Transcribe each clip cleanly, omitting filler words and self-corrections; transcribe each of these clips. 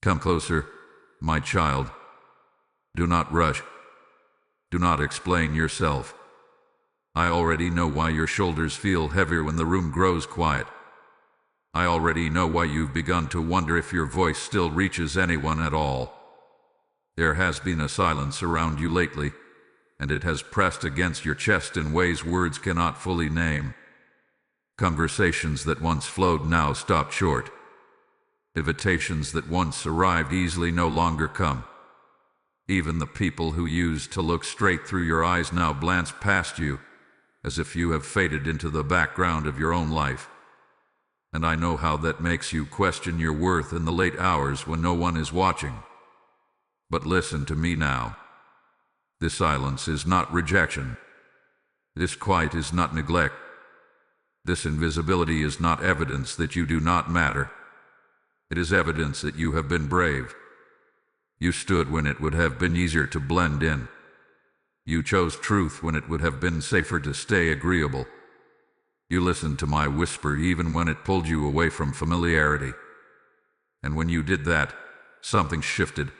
Come closer, my child. Do not rush. Do not explain yourself. I already know why your shoulders feel heavier when the room grows quiet. I already know why you've begun to wonder if your voice still reaches anyone at all. There has been a silence around you lately, and it has pressed against your chest in ways words cannot fully name. Conversations that once flowed now stop short. Invitations that once arrived easily no longer come. Even the people who used to look straight through your eyes now glance past you, as if you have faded into the background of your own life. And I know how that makes you question your worth in the late hours when no one is watching. But listen to me now. This silence is not rejection. This quiet is not neglect. This invisibility is not evidence that you do not matter. It is evidence that you have been brave. You stood when it would have been easier to blend in. You chose truth when it would have been safer to stay agreeable. You listened to my whisper even when it pulled you away from familiarity. And when you did that, something shifted.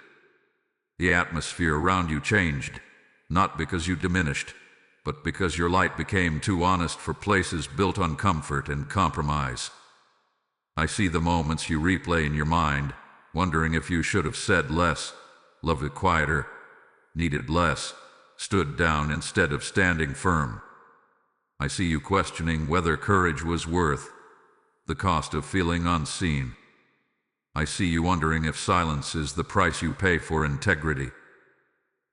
The atmosphere around you changed, not because you diminished, but because your light became too honest for places built on comfort and compromise. I see the moments you replay in your mind, wondering if you should have said less, loved it quieter, needed less, stood down instead of standing firm. I see you questioning whether courage was worth the cost of feeling unseen. I see you wondering if silence is the price you pay for integrity.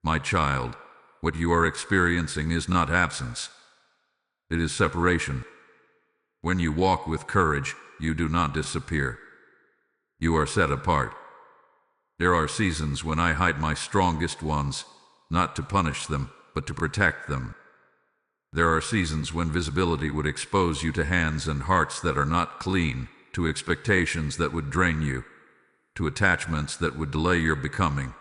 My child, what you are experiencing is not absence. It is separation. When you walk with courage, you do not disappear. You are set apart. There are seasons when I hide my strongest ones, not to punish them, but to protect them. There are seasons when visibility would expose you to hands and hearts that are not clean, to expectations that would drain you, to attachments that would delay your becoming.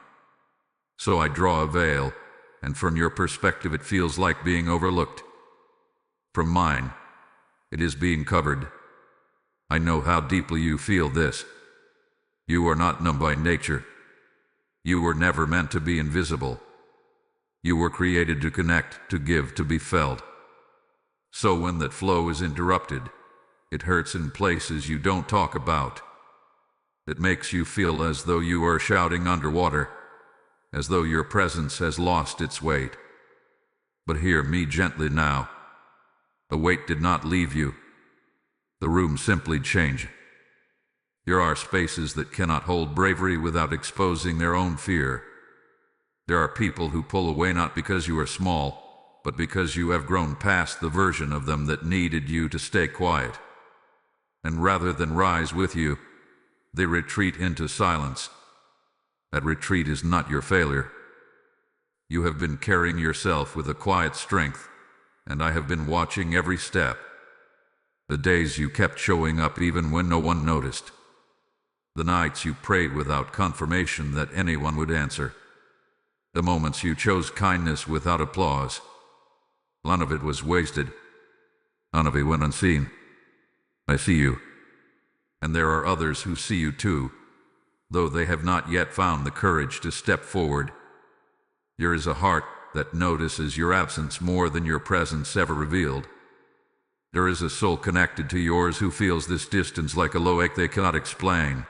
So I draw a veil, and from your perspective it feels like being overlooked. From mine, it is being covered. I know how deeply you feel this. You are not numb by nature. You were never meant to be invisible. You were created to connect, to give, to be felt. So when that flow is interrupted, it hurts in places you don't talk about. It makes you feel as though you are shouting underwater, as though your presence has lost its weight. But hear me gently now. The weight did not leave you. The room simply changed. There are spaces that cannot hold bravery without exposing their own fear. There are people who pull away not because you are small, but because you have grown past the version of them that needed you to stay quiet. And rather than rise with you, they retreat into silence. That retreat is not your failure. You have been carrying yourself with a quiet strength, and I have been watching every step. The days you kept showing up even when no one noticed. The nights you prayed without confirmation that anyone would answer. The moments you chose kindness without applause. None of it was wasted. None of it went unseen. I see you. And there are others who see you too, though they have not yet found the courage to step forward. There is a heart that notices your absence more than your presence ever revealed. There is a soul connected to yours who feels this distance like a low ache they cannot explain.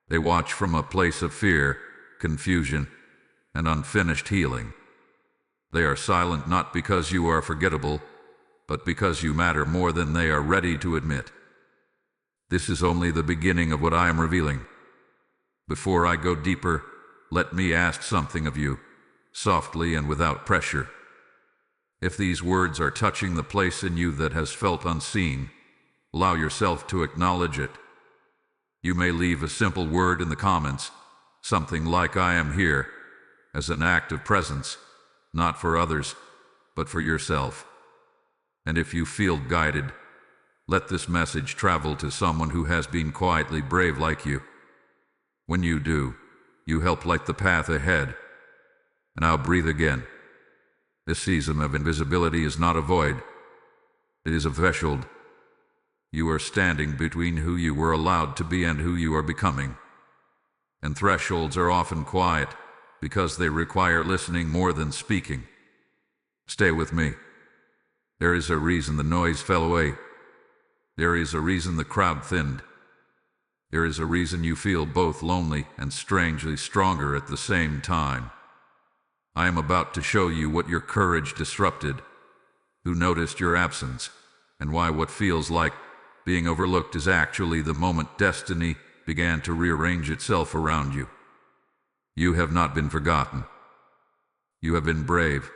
They watch from a place of fear, confusion, and unfinished healing. They are silent not because you are forgettable, but because you matter more than they are ready to admit. This is only the beginning of what I am revealing. Before I go deeper, let me ask something of you, softly and without pressure. If these words are touching the place in you that has felt unseen, allow yourself to acknowledge it. You may leave a simple word in the comments, something like "I am here," as an act of presence, not for others, but for yourself. And if you feel guided, let this message travel to someone who has been quietly brave like you. When you do, you help light the path ahead. And I'll breathe again. This season of invisibility is not a void. It is a threshold. You are standing between who you were allowed to be and who you are becoming. And thresholds are often quiet because they require listening more than speaking. Stay with me. There is a reason the noise fell away. There is a reason the crowd thinned. There is a reason you feel both lonely and strangely stronger at the same time. I am about to show you what your courage disrupted, who noticed your absence, and why what feels like being overlooked is actually the moment destiny began to rearrange itself around you. You have not been forgotten. You have been brave.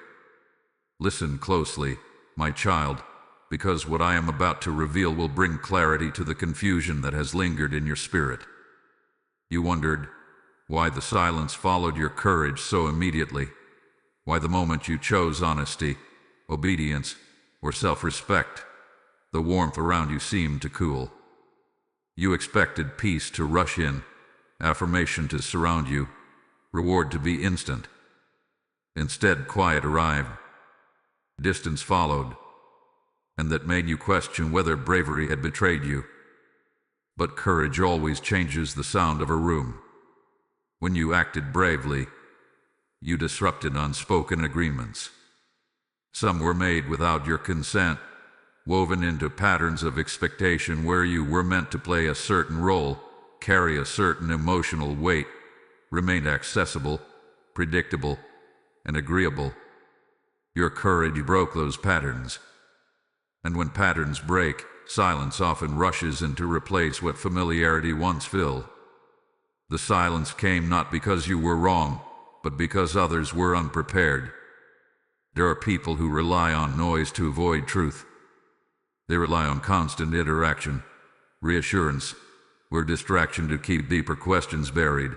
Listen closely, my child, because what I am about to reveal will bring clarity to the confusion that has lingered in your spirit. You wondered why the silence followed your courage so immediately, why the moment you chose honesty, obedience, or self-respect, the warmth around you seemed to cool. You expected peace to rush in, affirmation to surround you, reward to be instant. Instead, quiet arrived. Distance followed, and that made you question whether bravery had betrayed you. But courage always changes the sound of a room. When you acted bravely, you disrupted unspoken agreements. Some were made without your consent, woven into patterns of expectation where you were meant to play a certain role, carry a certain emotional weight, remain accessible, predictable, and agreeable. Your courage broke those patterns. And when patterns break, silence often rushes in to replace what familiarity once filled. The silence came not because you were wrong, but because others were unprepared. There are people who rely on noise to avoid truth. They rely on constant interaction, reassurance, or distraction to keep deeper questions buried.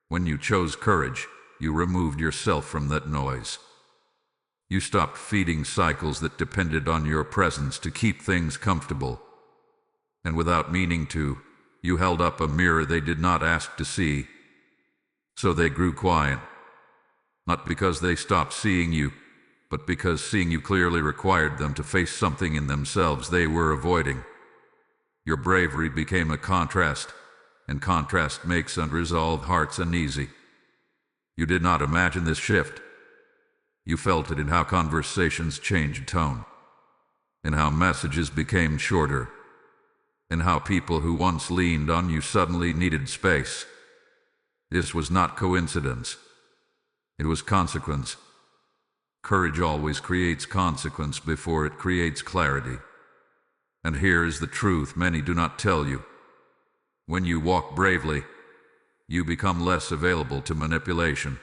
When you chose courage, you removed yourself from that noise. You stopped feeding cycles that depended on your presence to keep things comfortable. And without meaning to, you held up a mirror they did not ask to see. So they grew quiet. Not because they stopped seeing you, but because seeing you clearly required them to face something in themselves they were avoiding. Your bravery became a contrast, and contrast makes unresolved hearts uneasy. You did not imagine this shift. You felt it in how conversations changed tone, in how messages became shorter, in how people who once leaned on you suddenly needed space. This was not coincidence. It was consequence. Courage always creates consequence before it creates clarity. And here is the truth many do not tell you. When you walk bravely, you become less available to manipulation,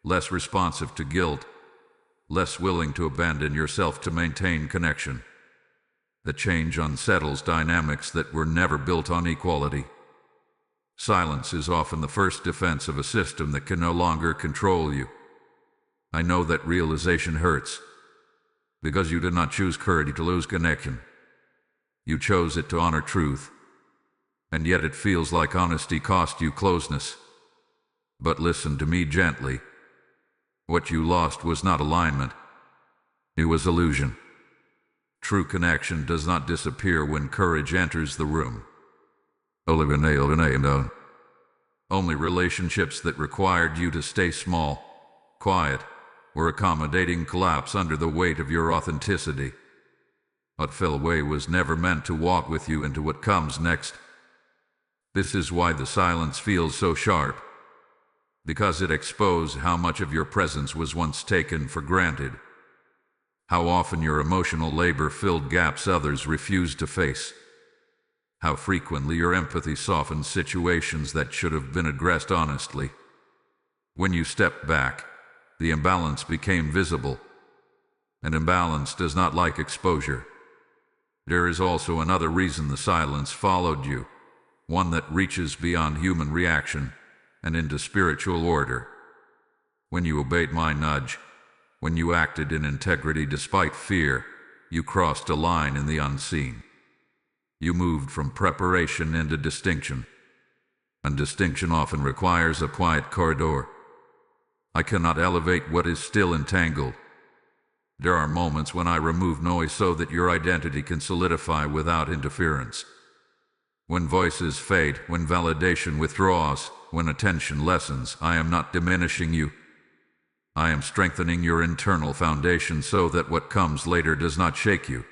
less responsive to guilt, less willing to abandon yourself to maintain connection. The change unsettles dynamics that were never built on equality. Silence is often the first defense of a system that can no longer control you. I know that realization hurts, because you did not choose courage to lose connection. You chose it to honor truth, and yet it feels like honesty cost you closeness. But listen to me gently. What you lost was not alignment. It was illusion. True connection does not disappear when courage enters the room. Only relationships that required you to stay small, quiet, or accommodating collapse under the weight of your authenticity. What fell away was never meant to walk with you into what comes next. This is why the silence feels so sharp, because it exposed how much of your presence was once taken for granted, how often your emotional labor filled gaps others refused to face, how frequently your empathy softened situations that should have been addressed honestly. When you stepped back, the imbalance became visible, and imbalance does not like exposure. There is also another reason the silence followed you, one that reaches beyond human reaction and into spiritual order. When you obeyed my nudge, when you acted in integrity despite fear, you crossed a line in the unseen. You moved from preparation into distinction, and distinction often requires a quiet corridor. I cannot elevate what is still entangled. There are moments when I remove noise so that your identity can solidify without interference. When voices fade, when validation withdraws, when attention lessens, I am not diminishing you. I am strengthening your internal foundation so that what comes later does not shake you.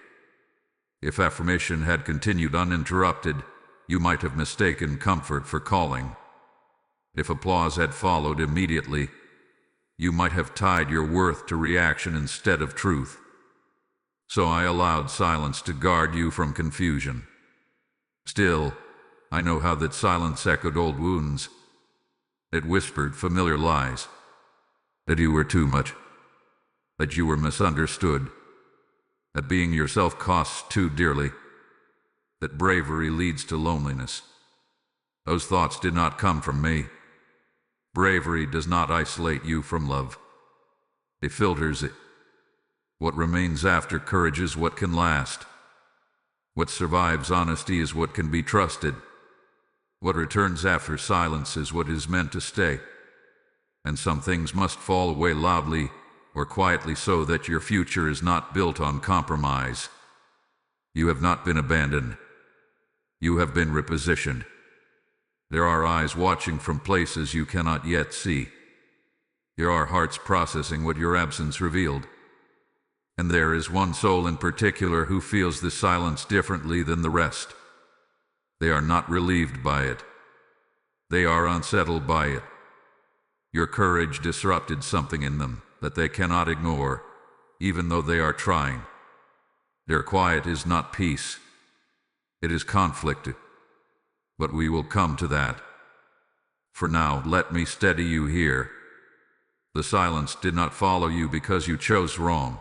If affirmation had continued uninterrupted, you might have mistaken comfort for calling. If applause had followed immediately, you might have tied your worth to reaction instead of truth. So I allowed silence to guard you from confusion. Still, I know how that silence echoed old wounds. It whispered familiar lies. That you were too much. That you were misunderstood. That being yourself costs too dearly. That bravery leads to loneliness. Those thoughts did not come from me. Bravery does not isolate you from love. It filters it. What remains after courage is what can last. What survives honesty is what can be trusted. What returns after silence is what is meant to stay. And some things must fall away loudly or quietly so that your future is not built on compromise. You have not been abandoned. You have been repositioned. There are eyes watching from places you cannot yet see. There are hearts processing what your absence revealed. And there is one soul in particular who feels the silence differently than the rest. They are not relieved by it. They are unsettled by it. Your courage disrupted something in them that they cannot ignore, even though they are trying. Their quiet is not peace. It is conflict. But we will come to that. For now, let me steady you here. The silence did not follow you because you chose wrong.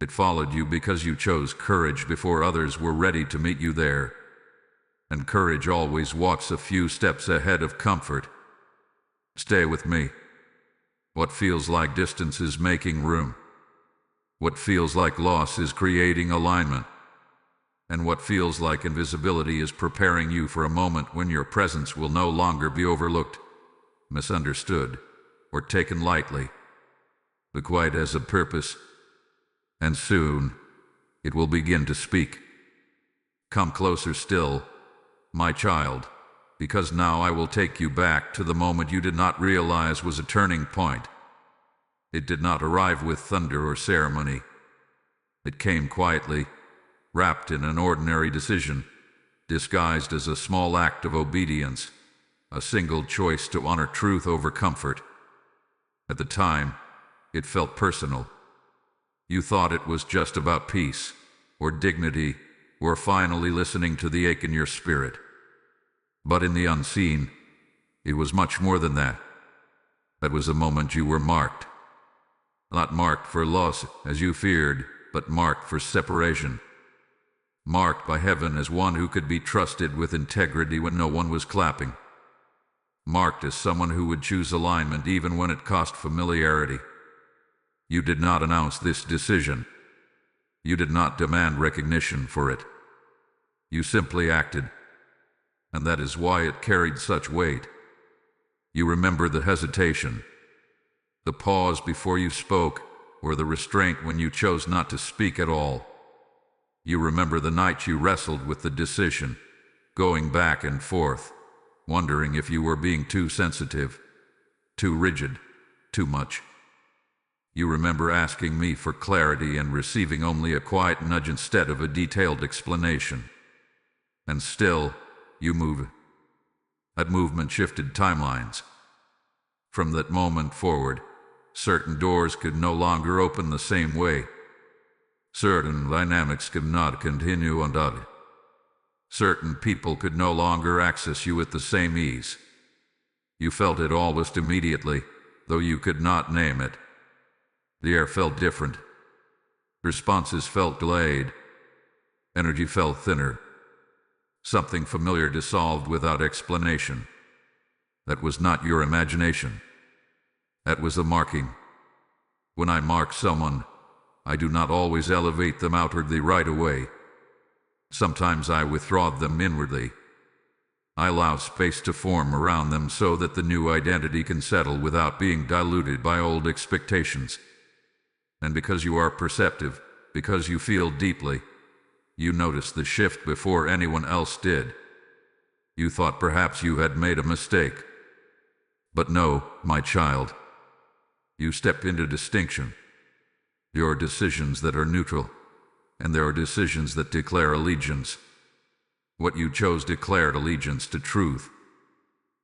It followed you because you chose courage before others were ready to meet you there. And courage always walks a few steps ahead of comfort. Stay with me. What feels like distance is making room. What feels like loss is creating alignment. And what feels like invisibility is preparing you for a moment when your presence will no longer be overlooked, misunderstood, or taken lightly. The quiet has a purpose, and soon it will begin to speak. Come closer still, my child, because now I will take you back to the moment you did not realize was a turning point. It did not arrive with thunder or ceremony. It came quietly, wrapped in an ordinary decision, disguised as a small act of obedience, a single choice to honor truth over comfort. At the time, it felt personal. You thought it was just about peace, or dignity, or finally listening to the ache in your spirit. But in the unseen, it was much more than that. That was the moment you were marked. Not marked for loss, as you feared, but marked for separation. Marked by heaven as one who could be trusted with integrity when no one was clapping. Marked as someone who would choose alignment even when it cost familiarity. You did not announce this decision. You did not demand recognition for it. You simply acted. And that is why it carried such weight. You remember the hesitation, the pause before you spoke, or the restraint when you chose not to speak at all. You remember the night you wrestled with the decision, going back and forth, wondering if you were being too sensitive, too rigid, too much. You remember asking me for clarity and receiving only a quiet nudge instead of a detailed explanation. And still, you moved. That movement shifted timelines. From that moment forward, certain doors could no longer open the same way. Certain dynamics could not continue undone. Certain people could no longer access you with the same ease. You felt it almost immediately, though you could not name it. The air felt different. Responses felt delayed. Energy felt thinner. Something familiar dissolved without explanation. That was not your imagination. That was a marking. When I mark someone, I do not always elevate them outwardly right away. Sometimes I withdraw them inwardly. I allow space to form around them so that the new identity can settle without being diluted by old expectations. And because you are perceptive, because you feel deeply, you notice the shift before anyone else did. You thought perhaps you had made a mistake. But no, my child. You step into distinction. There are decisions that are neutral, and there are decisions that declare allegiance. What you chose declared allegiance to truth.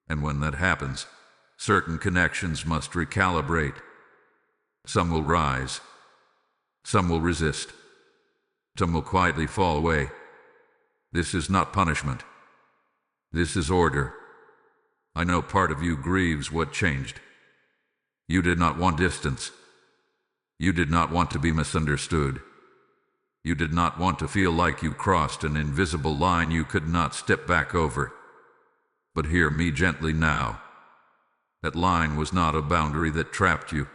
And when that happens, certain connections must recalibrate. Some will rise. Some will resist. Some will quietly fall away. This is not punishment. This is order. I know part of you grieves what changed. You did not want distance. You did not want to be misunderstood. You did not want to feel like you crossed an invisible line you could not step back over. But hear me gently now. That line was not a boundary that trapped you.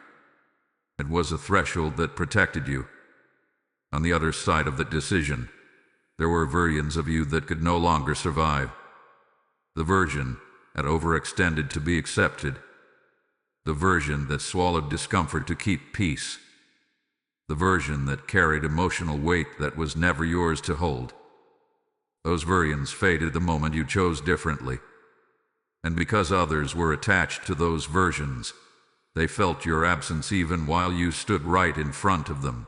It was a threshold that protected you. On the other side of that decision, there were versions of you that could no longer survive. The version that overextended to be accepted. The version that swallowed discomfort to keep peace. The version that carried emotional weight that was never yours to hold. Those versions faded the moment you chose differently. And because others were attached to those versions, they felt your absence even while you stood right in front of them.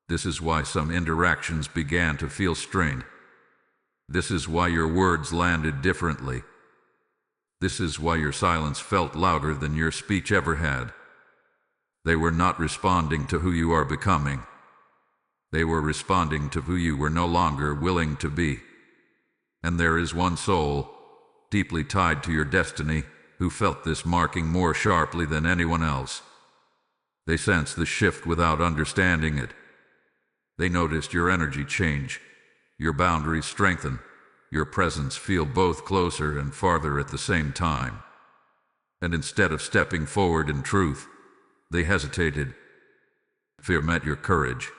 This is why some interactions began to feel strained. This is why your words landed differently. This is why your silence felt louder than your speech ever had. They were not responding to who you are becoming. They were responding to who you were no longer willing to be. And there is one soul, deeply tied to your destiny, who felt this marking more sharply than anyone else. They sensed the shift without understanding it. They noticed your energy change, your boundaries strengthen, your presence feel both closer and farther at the same time. And instead of stepping forward in truth, they hesitated. Fear met your courage.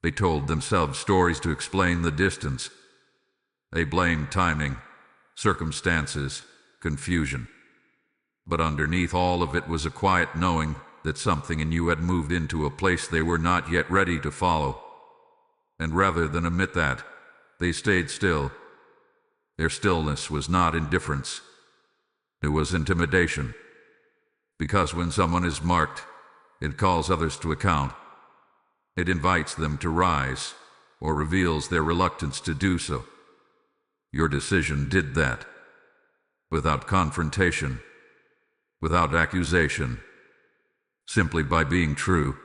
They told themselves stories to explain the distance. They blamed timing, circumstances, confusion. But underneath all of it was a quiet knowing that something in you had moved into a place they were not yet ready to follow. And rather than admit that, they stayed still. Their stillness was not indifference. It was intimidation. Because when someone is marked, it calls others to account. It invites them to rise, or reveals their reluctance to do so. Your decision did that. Without confrontation, without accusation, simply by being true.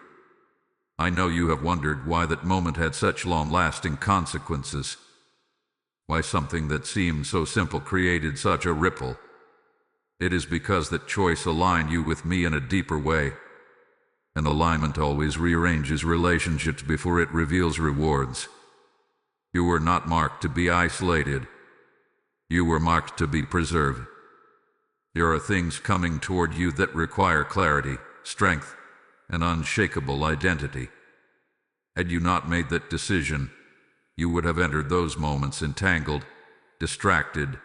I know you have wondered why that moment had such long-lasting consequences. Why something that seemed so simple created such a ripple. It is because that choice aligned you with me in a deeper way. And alignment always rearranges relationships before it reveals rewards. You were not marked to be isolated. You were marked to be preserved. There are things coming toward you that require clarity, strength, and unshakable identity. Had you not made that decision, you would have entered those moments entangled, distracted,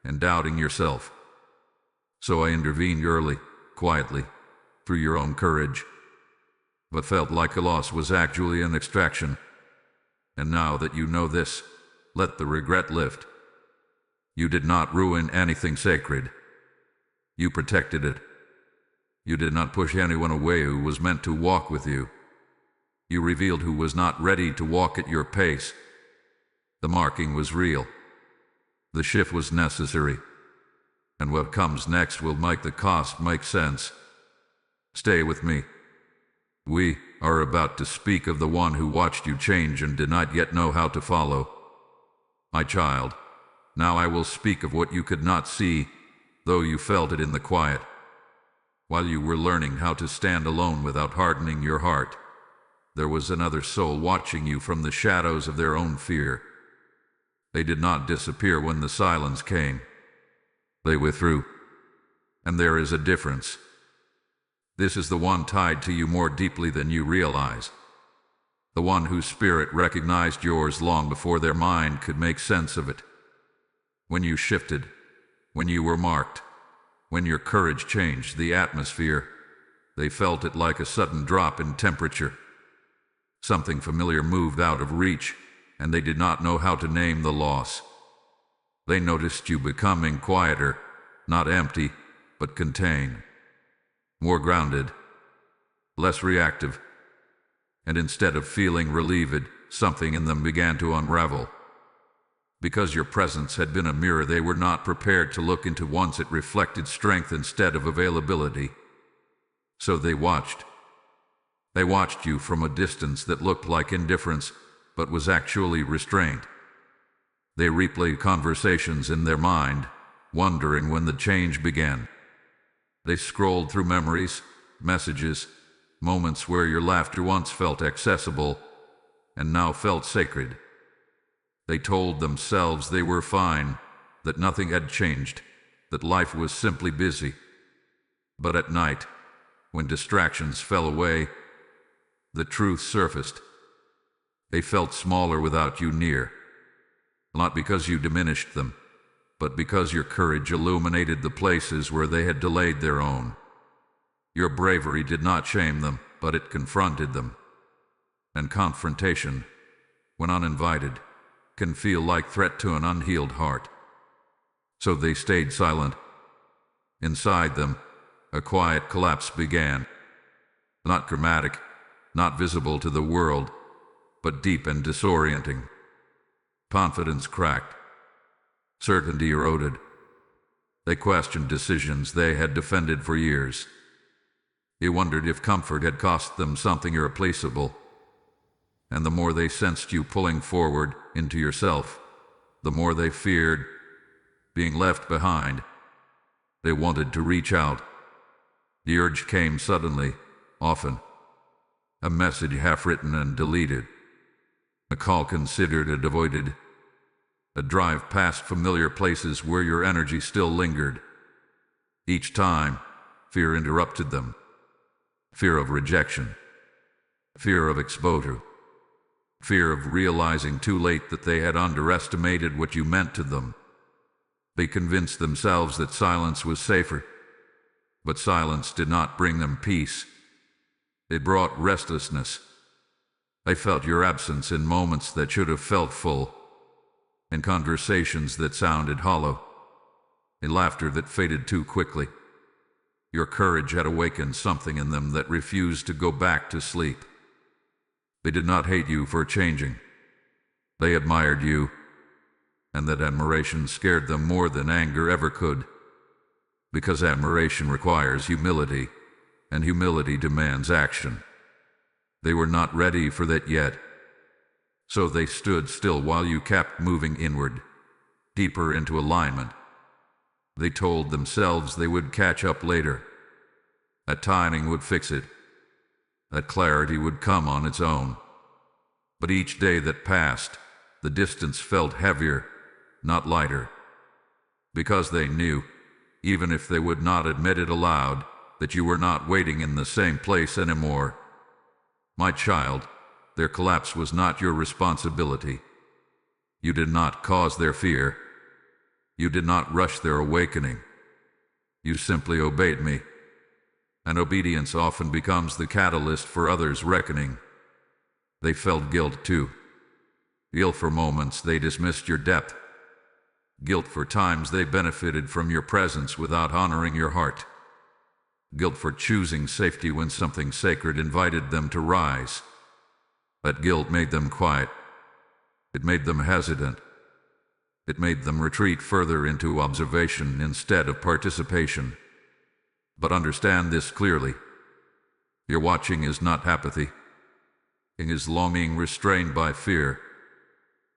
and doubting yourself. So I intervened early, quietly, through your own courage. What felt like a loss was actually an extraction. And now that you know this, let the regret lift. You did not ruin anything sacred. You protected it. You did not push anyone away who was meant to walk with you. You revealed who was not ready to walk at your pace. The marking was real. The shift was necessary. And what comes next will make the cost make sense. Stay with me. We are about to speak of the one who watched you change and did not yet know how to follow. My child, now I will speak of what you could not see, though you felt it in the quiet. While you were learning how to stand alone without hardening your heart, there was another soul watching you from the shadows of their own fear. They did not disappear when the silence came. They withdrew. And there is a difference. This is the one tied to you more deeply than you realize. The one whose spirit recognized yours long before their mind could make sense of it. When you shifted, when you were marked, when your courage changed the atmosphere, they felt it like a sudden drop in temperature. Something familiar moved out of reach, and they did not know how to name the loss. They noticed you becoming quieter, not empty, but contained, more grounded, less reactive, and instead of feeling relieved, something in them began to unravel. Because your presence had been a mirror they were not prepared to look into once, it reflected strength instead of availability. So they watched. They watched you from a distance that looked like indifference, but was actually restraint. They replayed conversations in their mind, wondering when the change began. They scrolled through memories, messages, moments where your laughter once felt accessible and now felt sacred. They told themselves they were fine, that nothing had changed, that life was simply busy. But at night, when distractions fell away, the truth surfaced. They felt smaller without you near, not because you diminished them, but because your courage illuminated the places where they had delayed their own. Your bravery did not shame them, but it confronted them. And confrontation, when uninvited, can feel like threat to an unhealed heart. So they stayed silent. Inside them, a quiet collapse began. Not dramatic, not visible to the world, but deep and disorienting. Confidence cracked. Certainty eroded. They questioned decisions they had defended for years. They wondered if comfort had cost them something irreplaceable. And the more they sensed you pulling forward into yourself, the more they feared being left behind. They wanted to reach out. The urge came suddenly, often. A message half-written and deleted. A call considered and avoided. A drive past familiar places where your energy still lingered. Each time, fear interrupted them. Fear of rejection. Fear of exposure. Fear of realizing too late that they had underestimated what you meant to them. They convinced themselves that silence was safer. But silence did not bring them peace. It brought restlessness. They felt your absence in moments that should have felt full, in conversations that sounded hollow, in laughter that faded too quickly. Your courage had awakened something in them that refused to go back to sleep. They did not hate you for changing. They admired you, and that admiration scared them more than anger ever could. Because admiration requires humility, and humility demands action. They were not ready for that yet. So they stood still while you kept moving inward, deeper into alignment. They told themselves they would catch up later. That timing would fix it. That clarity would come on its own. But each day that passed, the distance felt heavier, not lighter. Because they knew, even if they would not admit it aloud, that you were not waiting in the same place anymore. My child, their collapse was not your responsibility. You did not cause their fear. You did not rush their awakening. You simply obeyed me. And obedience often becomes the catalyst for others' reckoning. They felt guilt too. Guilt for moments they dismissed your depth. Guilt for times they benefited from your presence without honoring your heart. Guilt for choosing safety when something sacred invited them to rise. That guilt made them quiet. It made them hesitant. It made them retreat further into observation instead of participation. But understand this clearly. Your watching is not apathy. It is longing restrained by fear.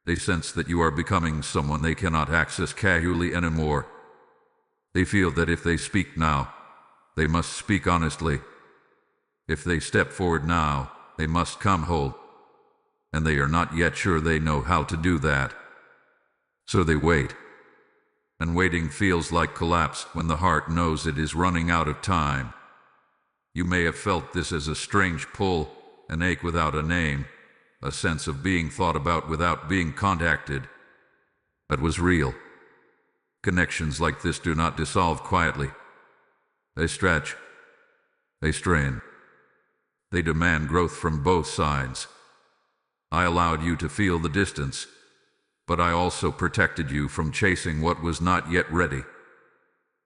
They sense that you are becoming someone they cannot access casually anymore. They feel that if they speak now, they must speak honestly. If they step forward now, they must come whole. And they are not yet sure they know how to do that. So they wait. And waiting feels like collapse when the heart knows it is running out of time. You may have felt this as a strange pull, an ache without a name, a sense of being thought about without being contacted. That was real. Connections like this do not dissolve quietly. They stretch. They strain. They demand growth from both sides. I allowed you to feel the distance, but I also protected you from chasing what was not yet ready.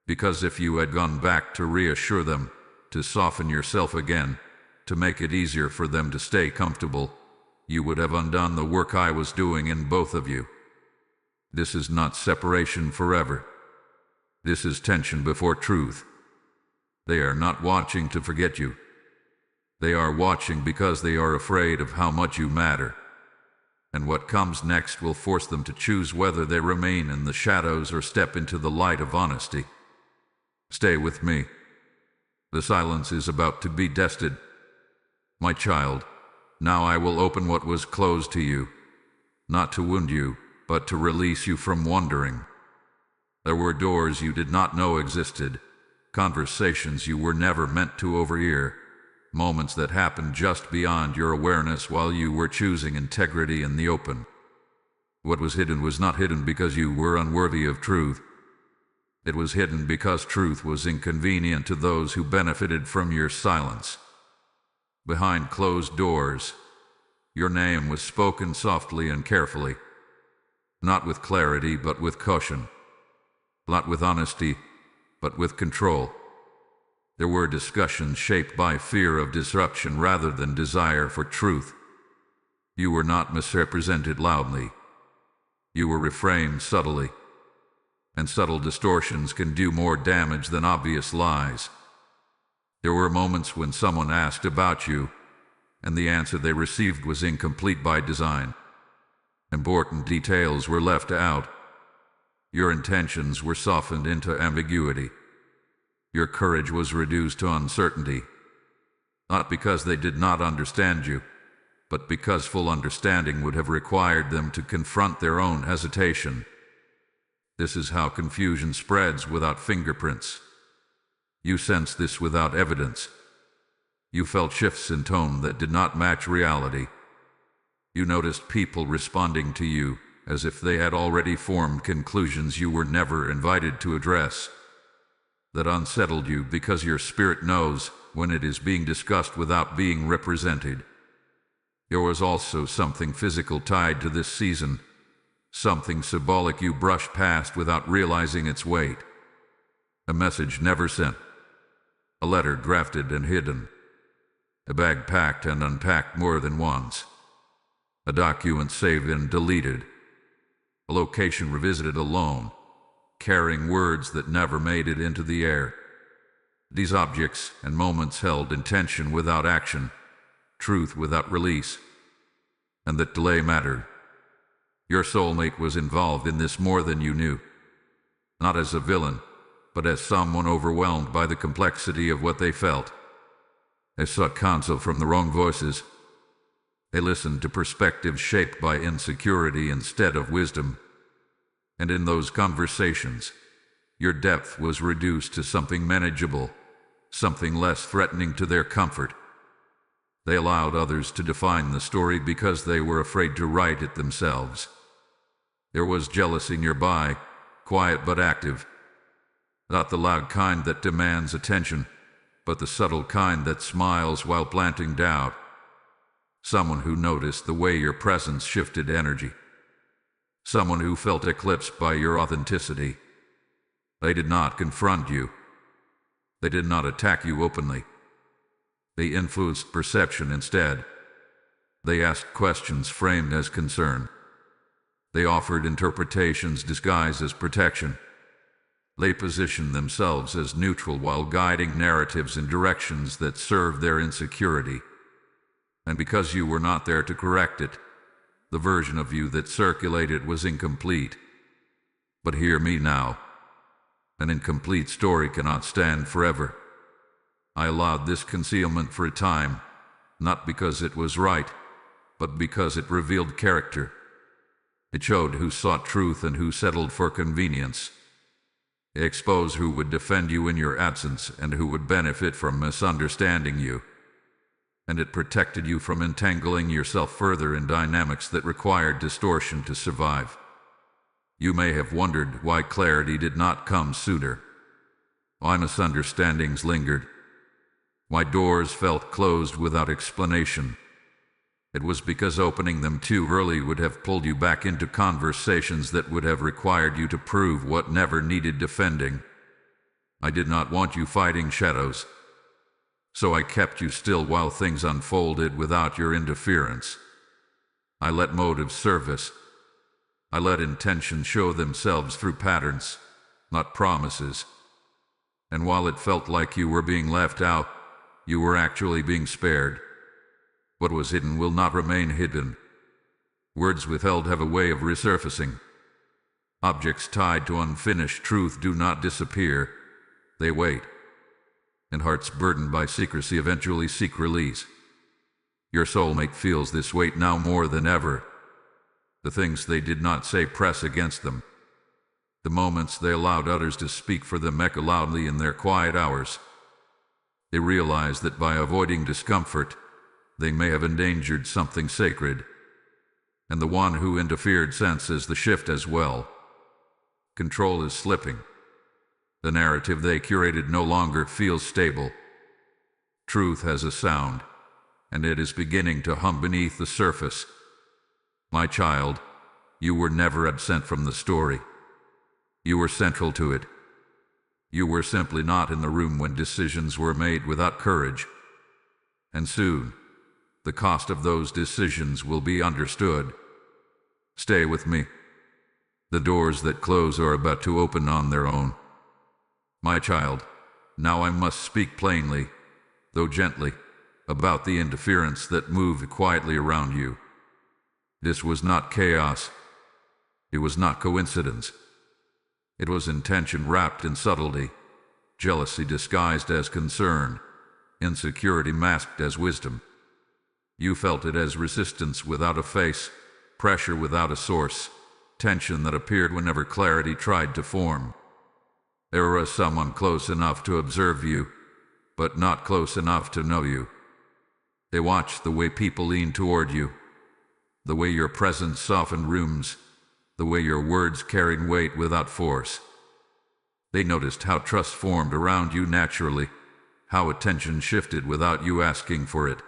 Because if you had gone back to reassure them, to soften yourself again, to make it easier for them to stay comfortable, you would have undone the work I was doing in both of you. This is not separation forever. This is tension before truth. They are not watching to forget you. They are watching because they are afraid of how much you matter. And what comes next will force them to choose whether they remain in the shadows or step into the light of honesty. Stay with me. The silence is about to be tested. My child, now I will open what was closed to you, not to wound you, but to release you from wandering. There were doors you did not know existed, conversations you were never meant to overhear, moments that happened just beyond your awareness while you were choosing integrity in the open. What was hidden was not hidden because you were unworthy of truth. It was hidden because truth was inconvenient to those who benefited from your silence. Behind closed doors, your name was spoken softly and carefully, not with clarity but with caution, not with honesty but with control. There were discussions shaped by fear of disruption rather than desire for truth. You were not misrepresented loudly. You were reframed subtly. And subtle distortions can do more damage than obvious lies. There were moments when someone asked about you, and the answer they received was incomplete by design. Important details were left out. Your intentions were softened into ambiguity. Your courage was reduced to uncertainty, not because they did not understand you, but because full understanding would have required them to confront their own hesitation. This is how confusion spreads without fingerprints. You sensed this without evidence. You felt shifts in tone that did not match reality. You noticed people responding to you as if they had already formed conclusions you were never invited to address. That unsettled you because your spirit knows when it is being discussed without being represented. There was also something physical tied to this season, something symbolic you brushed past without realizing its weight. A message never sent, a letter drafted and hidden, a bag packed and unpacked more than once, a document saved and deleted, a location revisited alone, carrying words that never made it into the air. These objects and moments held intention without action, truth without release, and that delay mattered. Your soulmate was involved in this more than you knew, not as a villain, but as someone overwhelmed by the complexity of what they felt. They sought counsel from the wrong voices. They listened to perspectives shaped by insecurity instead of wisdom. And in those conversations, your depth was reduced to something manageable, something less threatening to their comfort. They allowed others to define the story because they were afraid to write it themselves. There was jealousy nearby, quiet but active. Not the loud kind that demands attention, but the subtle kind that smiles while planting doubt. Someone who noticed the way your presence shifted energy. Someone who felt eclipsed by your authenticity. They did not confront you. They did not attack you openly. They influenced perception instead. They asked questions framed as concern. They offered interpretations disguised as protection. They positioned themselves as neutral while guiding narratives in directions that served their insecurity. And because you were not there to correct it, the version of you that circulated was incomplete. But hear me now. An incomplete story cannot stand forever. I allowed this concealment for a time, not because it was right, but because it revealed character. It showed who sought truth and who settled for convenience. It exposed who would defend you in your absence and who would benefit from misunderstanding you. And it protected you from entangling yourself further in dynamics that required distortion to survive. You may have wondered why clarity did not come sooner, why misunderstandings lingered, why doors felt closed without explanation. It was because opening them too early would have pulled you back into conversations that would have required you to prove what never needed defending. I did not want you fighting shadows, so I kept you still while things unfolded without your interference. I let motives surface. I let intentions show themselves through patterns, not promises. And while it felt like you were being left out, you were actually being spared. What was hidden will not remain hidden. Words withheld have a way of resurfacing. Objects tied to unfinished truth do not disappear. They wait. And hearts burdened by secrecy eventually seek release. Your soulmate feels this weight now more than ever. The things they did not say press against them. The moments they allowed others to speak for them echo loudly in their quiet hours. They realize that by avoiding discomfort, they may have endangered something sacred. And the one who interfered senses the shift as well. Control is slipping. The narrative they curated no longer feels stable. Truth has a sound, and it is beginning to hum beneath the surface. My child, you were never absent from the story. You were central to it. You were simply not in the room when decisions were made without courage. And soon, the cost of those decisions will be understood. Stay with me. The doors that close are about to open on their own. My child, now I must speak plainly, though gently, about the interference that moved quietly around you. This was not chaos. It was not coincidence. It was intention wrapped in subtlety, jealousy disguised as concern, insecurity masked as wisdom. You felt it as resistance without a face, pressure without a source, tension that appeared whenever clarity tried to form. There was someone close enough to observe you, but not close enough to know you. They watched the way people leaned toward you, the way your presence softened rooms, the way your words carried weight without force. They noticed how trust formed around you naturally, how attention shifted without you asking for it.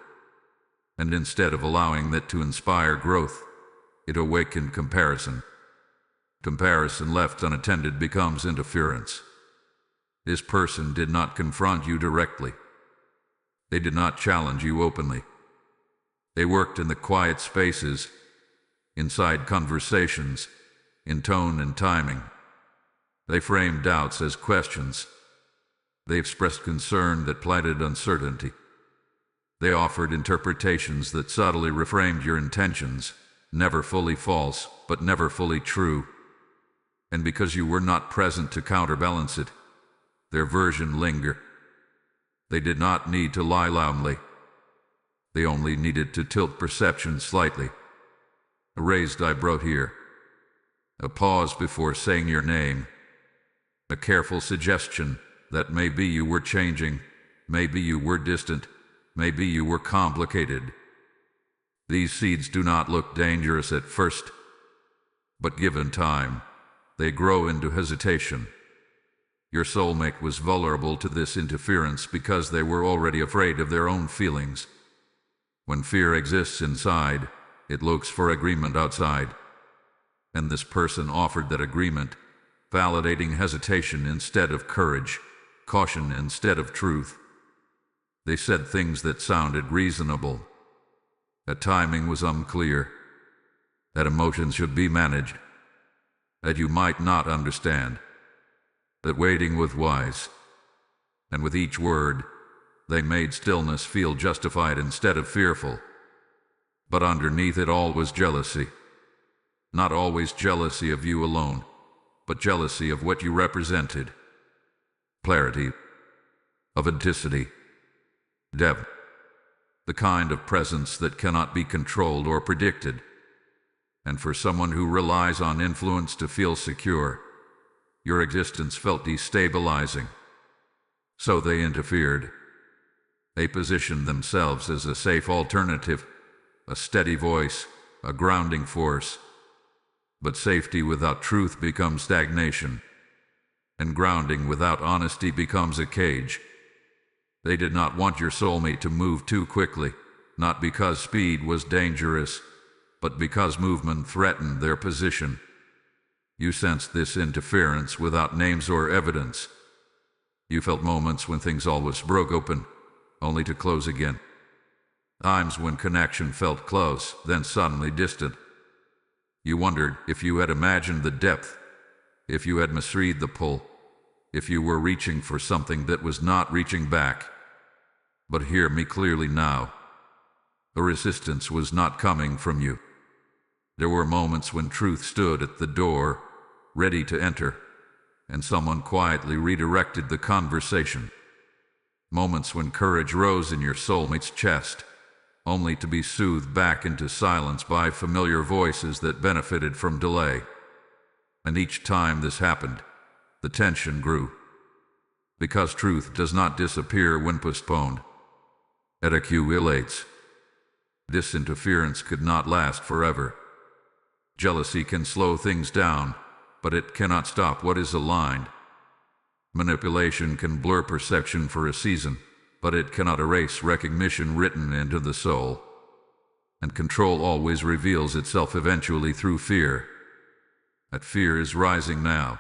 And instead of allowing that to inspire growth, it awakened comparison. Comparison left unattended becomes interference. This person did not confront you directly. They did not challenge you openly. They worked in the quiet spaces, inside conversations, in tone and timing. They framed doubts as questions. They expressed concern that planted uncertainty. They offered interpretations that subtly reframed your intentions, never fully false, but never fully true. And because you were not present to counterbalance it, their version lingered. They did not need to lie loudly. They only needed to tilt perception slightly. A raised eyebrow here. A pause before saying your name. A careful suggestion that maybe you were changing, maybe you were distant, maybe you were complicated. These seeds do not look dangerous at first, but given time, they grow into hesitation. Your soulmate was vulnerable to this interference because they were already afraid of their own feelings. When fear exists inside, it looks for agreement outside. And this person offered that agreement, validating hesitation instead of courage, caution instead of truth. They said things that sounded reasonable, that timing was unclear, that emotions should be managed, that you might not understand, that waiting was wise. And with each word, they made stillness feel justified instead of fearful. But underneath it all was jealousy. Not always jealousy of you alone, but jealousy of what you represented. Clarity, authenticity, depth. The kind of presence that cannot be controlled or predicted. And for someone who relies on influence to feel secure, your existence felt destabilizing. So they interfered. They positioned themselves as a safe alternative, a steady voice, a grounding force. But safety without truth becomes stagnation, and grounding without honesty becomes a cage. They did not want your soulmate to move too quickly. not because speed was dangerous, but because movement threatened their position. You sensed this interference without names or evidence. You felt moments when things always broke open, only to close again. Times when connection felt close, then suddenly distant. You wondered if you had imagined the depth, if you had misread the pull, if you were reaching for something that was not reaching back. But hear me clearly now. The resistance was not coming from you. There were moments when truth stood at the door, ready to enter, and someone quietly redirected the conversation. Moments when courage rose in your soulmate's chest, only to be soothed back into silence by familiar voices that benefited from delay. And each time this happened, the tension grew. Because truth does not disappear when postponed. It accumulates. This interference could not last forever. Jealousy can slow things down, but it cannot stop what is aligned. Manipulation can blur perception for a season, but it cannot erase recognition written into the soul. And control always reveals itself eventually through fear. That fear is rising now.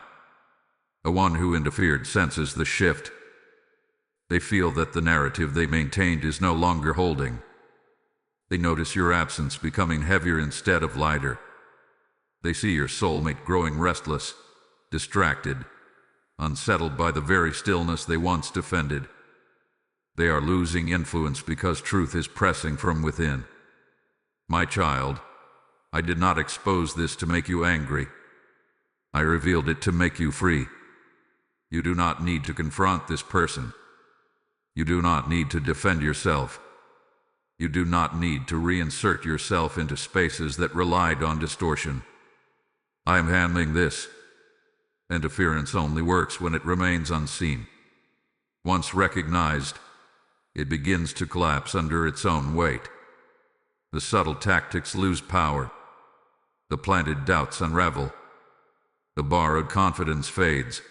The one who interfered senses the shift. They feel that the narrative they maintained is no longer holding. They notice your absence becoming heavier instead of lighter. They see your soulmate growing restless, distracted, unsettled by the very stillness they once defended. They are losing influence because truth is pressing from within. My child, I did not expose this to make you angry. I revealed it to make you free. You do not need to confront this person. You do not need to defend yourself. You do not need to reinsert yourself into spaces that relied on distortion. I am handling this. Interference only works when it remains unseen. Once recognized, it begins to collapse under its own weight. The subtle tactics lose power. The planted doubts unravel. The borrowed confidence fades.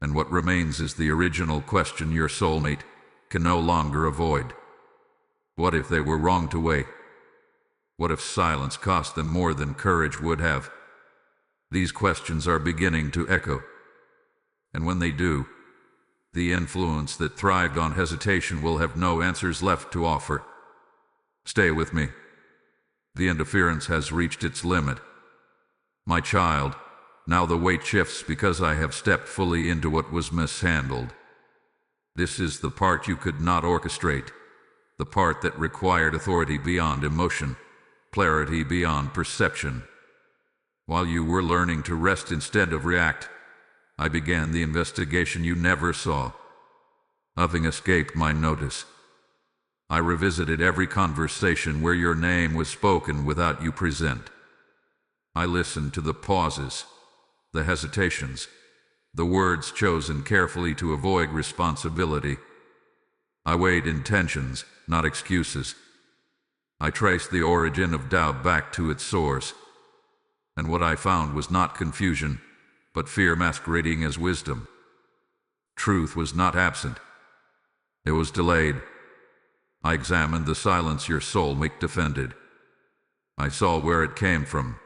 And what remains is the original question your soulmate can no longer avoid. What if they were wrong to wait? What if silence cost them more than courage would have? These questions are beginning to echo. And when they do, the influence that thrived on hesitation will have no answers left to offer. Stay with me. The interference has reached its limit. My child, now the weight shifts because I have stepped fully into what was mishandled. This is the part you could not orchestrate, the part that required authority beyond emotion, clarity beyond perception. While you were learning to rest instead of react, I began the investigation you never saw. Nothing escaped my notice. I revisited every conversation where your name was spoken without you present. I listened to the pauses, the hesitations, the words chosen carefully to avoid responsibility. I weighed intentions, not excuses. I traced the origin of doubt back to its source. And what I found was not confusion, but fear masquerading as wisdom. Truth was not absent. It was delayed. I examined the silence your soulmate defended. I saw where it came from.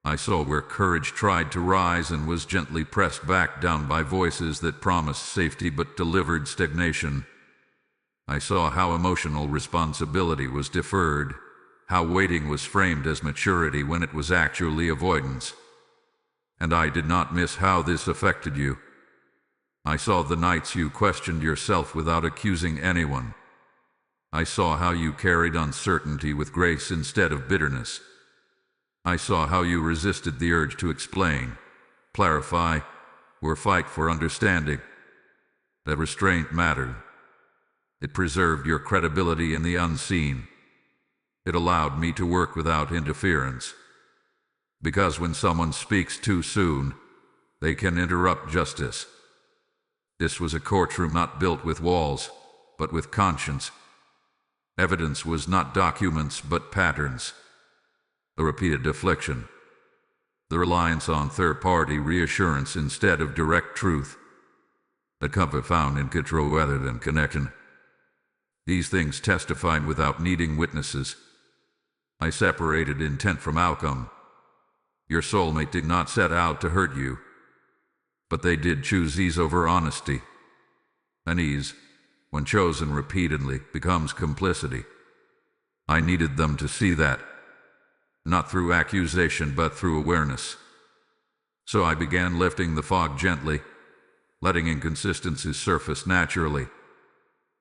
I saw where courage tried to rise and was gently pressed back down by voices that promised safety but delivered stagnation. I saw how emotional responsibility was deferred, how waiting was framed as maturity when it was actually avoidance. And I did not miss how this affected you. I saw the nights you questioned yourself without accusing anyone. I saw how you carried uncertainty with grace instead of bitterness. I saw how you resisted the urge to explain, clarify, or fight for understanding. That restraint mattered. It preserved your credibility in the unseen. It allowed me to work without interference. Because when someone speaks too soon, they can interrupt justice. This was a courtroom not built with walls, but with conscience. Evidence was not documents, but patterns. The repeated deflection. The reliance on third-party reassurance instead of direct truth. The comfort found in control rather than connection. These things testified without needing witnesses. I separated intent from outcome. Your soulmate did not set out to hurt you, but they did choose ease over honesty. And ease, when chosen repeatedly, becomes complicity. I needed them to see that, not through accusation but through awareness. So I began lifting the fog gently, letting inconsistencies surface naturally.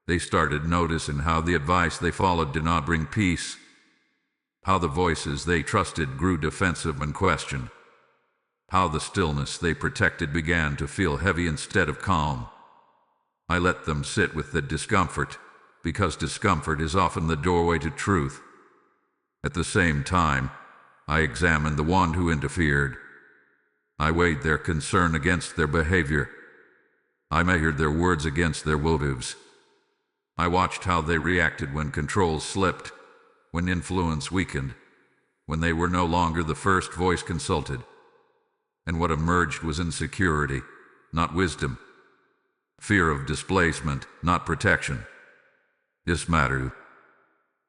They started noticing how the advice they followed did not bring peace, how the voices they trusted grew defensive and questioned, how the stillness they protected began to feel heavy instead of calm. I let them sit with the discomfort, because discomfort is often the doorway to truth. At the same time, I examined the one who interfered. I weighed their concern against their behavior. I measured their words against their motives. I watched how they reacted when control slipped, when influence weakened, when they were no longer the first voice consulted. And what emerged was insecurity, not wisdom. Fear of displacement, not protection. This mattered,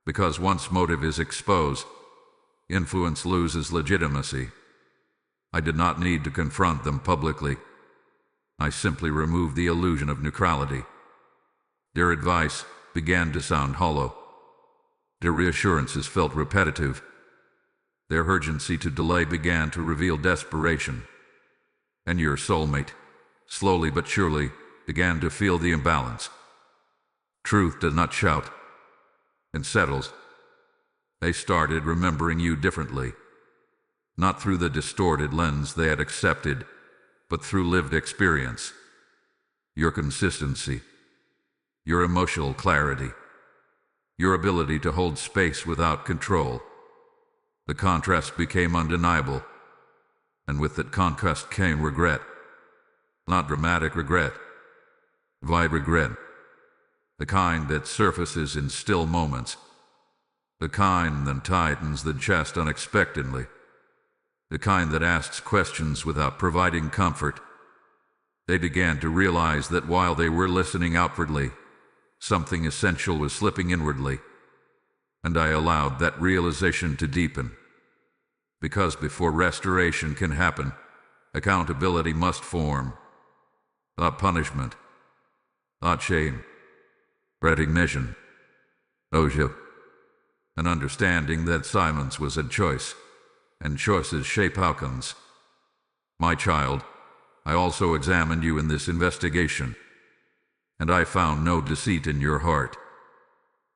because once motive is exposed, influence loses legitimacy. I did not need to confront them publicly. I simply removed the illusion of neutrality. Their advice began to sound hollow. Their reassurances felt repetitive. Their urgency to delay began to reveal desperation. And your soulmate, slowly but surely, began to feel the imbalance. Truth does not shout and settles. They started remembering you differently, not through the distorted lens they had accepted, but through lived experience. Your consistency, your emotional clarity, your ability to hold space without control. The contrast became undeniable, and with that contrast came regret. Not dramatic regret, vivid regret. The kind that surfaces in still moments. The kind that tightens the chest unexpectedly. The kind that asks questions without providing comfort. They began to realize that while they were listening outwardly, something essential was slipping inwardly. And I allowed that realization to deepen. Because before restoration can happen, accountability must form. Not punishment, not shame, recognition, ownership, an understanding that silence was a choice, and choices shape outcomes. My child, I also examined you in this investigation, and I found no deceit in your heart,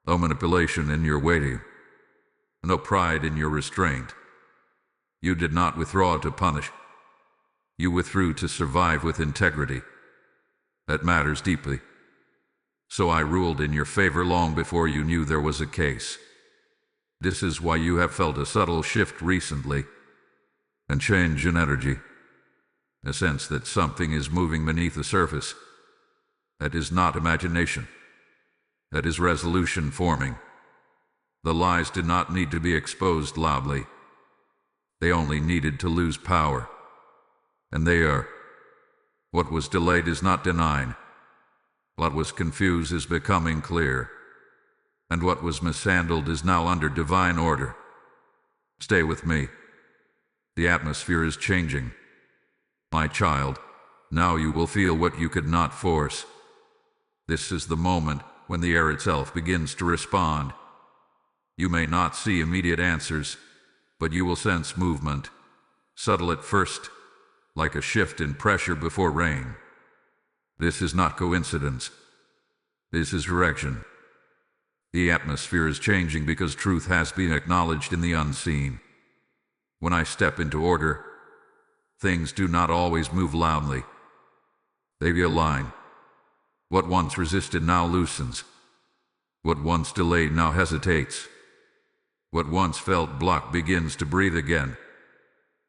no manipulation in your waiting, no pride in your restraint. You did not withdraw to punish. You withdrew to survive with integrity. That matters deeply. So I ruled in your favor long before you knew there was a case. This is why you have felt a subtle shift recently, and change in energy, a sense that something is moving beneath the surface. That is not imagination. That is resolution forming. The lies did not need to be exposed loudly. They only needed to lose power. And they are. What was delayed is not denied. What was confused is becoming clear. And what was mishandled is now under divine order. Stay with me. The atmosphere is changing. My child, now you will feel what you could not force. This is the moment when the air itself begins to respond. You may not see immediate answers, but you will sense movement, subtle at first, like a shift in pressure before rain. This is not coincidence. This is direction. The atmosphere is changing because truth has been acknowledged in the unseen. When I step into order, things do not always move loudly. They realign. What once resisted now loosens. What once delayed now hesitates. What once felt blocked begins to breathe again.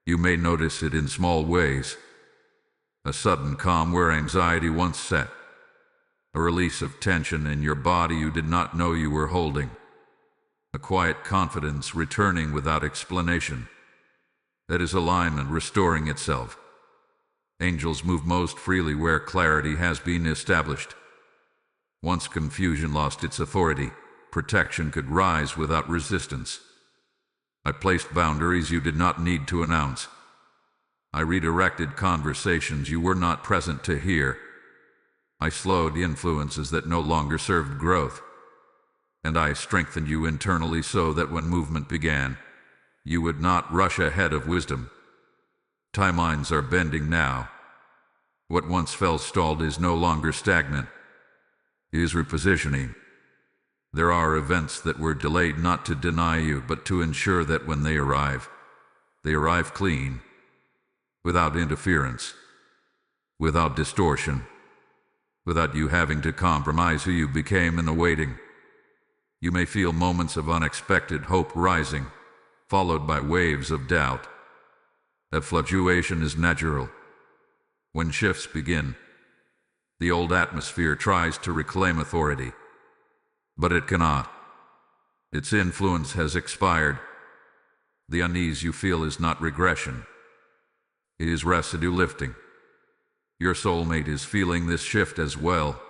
You may notice it in small ways. A sudden calm where anxiety once sat. A release of tension in your body you did not know you were holding. A quiet confidence returning without explanation. That is alignment restoring itself. Angels move most freely where clarity has been established. Once confusion lost its authority, protection could rise without resistance. I placed boundaries you did not need to announce. I redirected conversations you were not present to hear. I slowed influences that no longer served growth. And I strengthened you internally so that when movement began, you would not rush ahead of wisdom. Timelines are bending now. What once felt stalled is no longer stagnant. It is repositioning. There are events that were delayed not to deny you, but to ensure that when they arrive clean, without interference, without distortion, without you having to compromise who you became in the waiting. You may feel moments of unexpected hope rising, followed by waves of doubt. That fluctuation is natural. When shifts begin, the old atmosphere tries to reclaim authority, but it cannot. Its influence has expired. The unease you feel is not regression. It is residue lifting. Your soulmate is feeling this shift as well,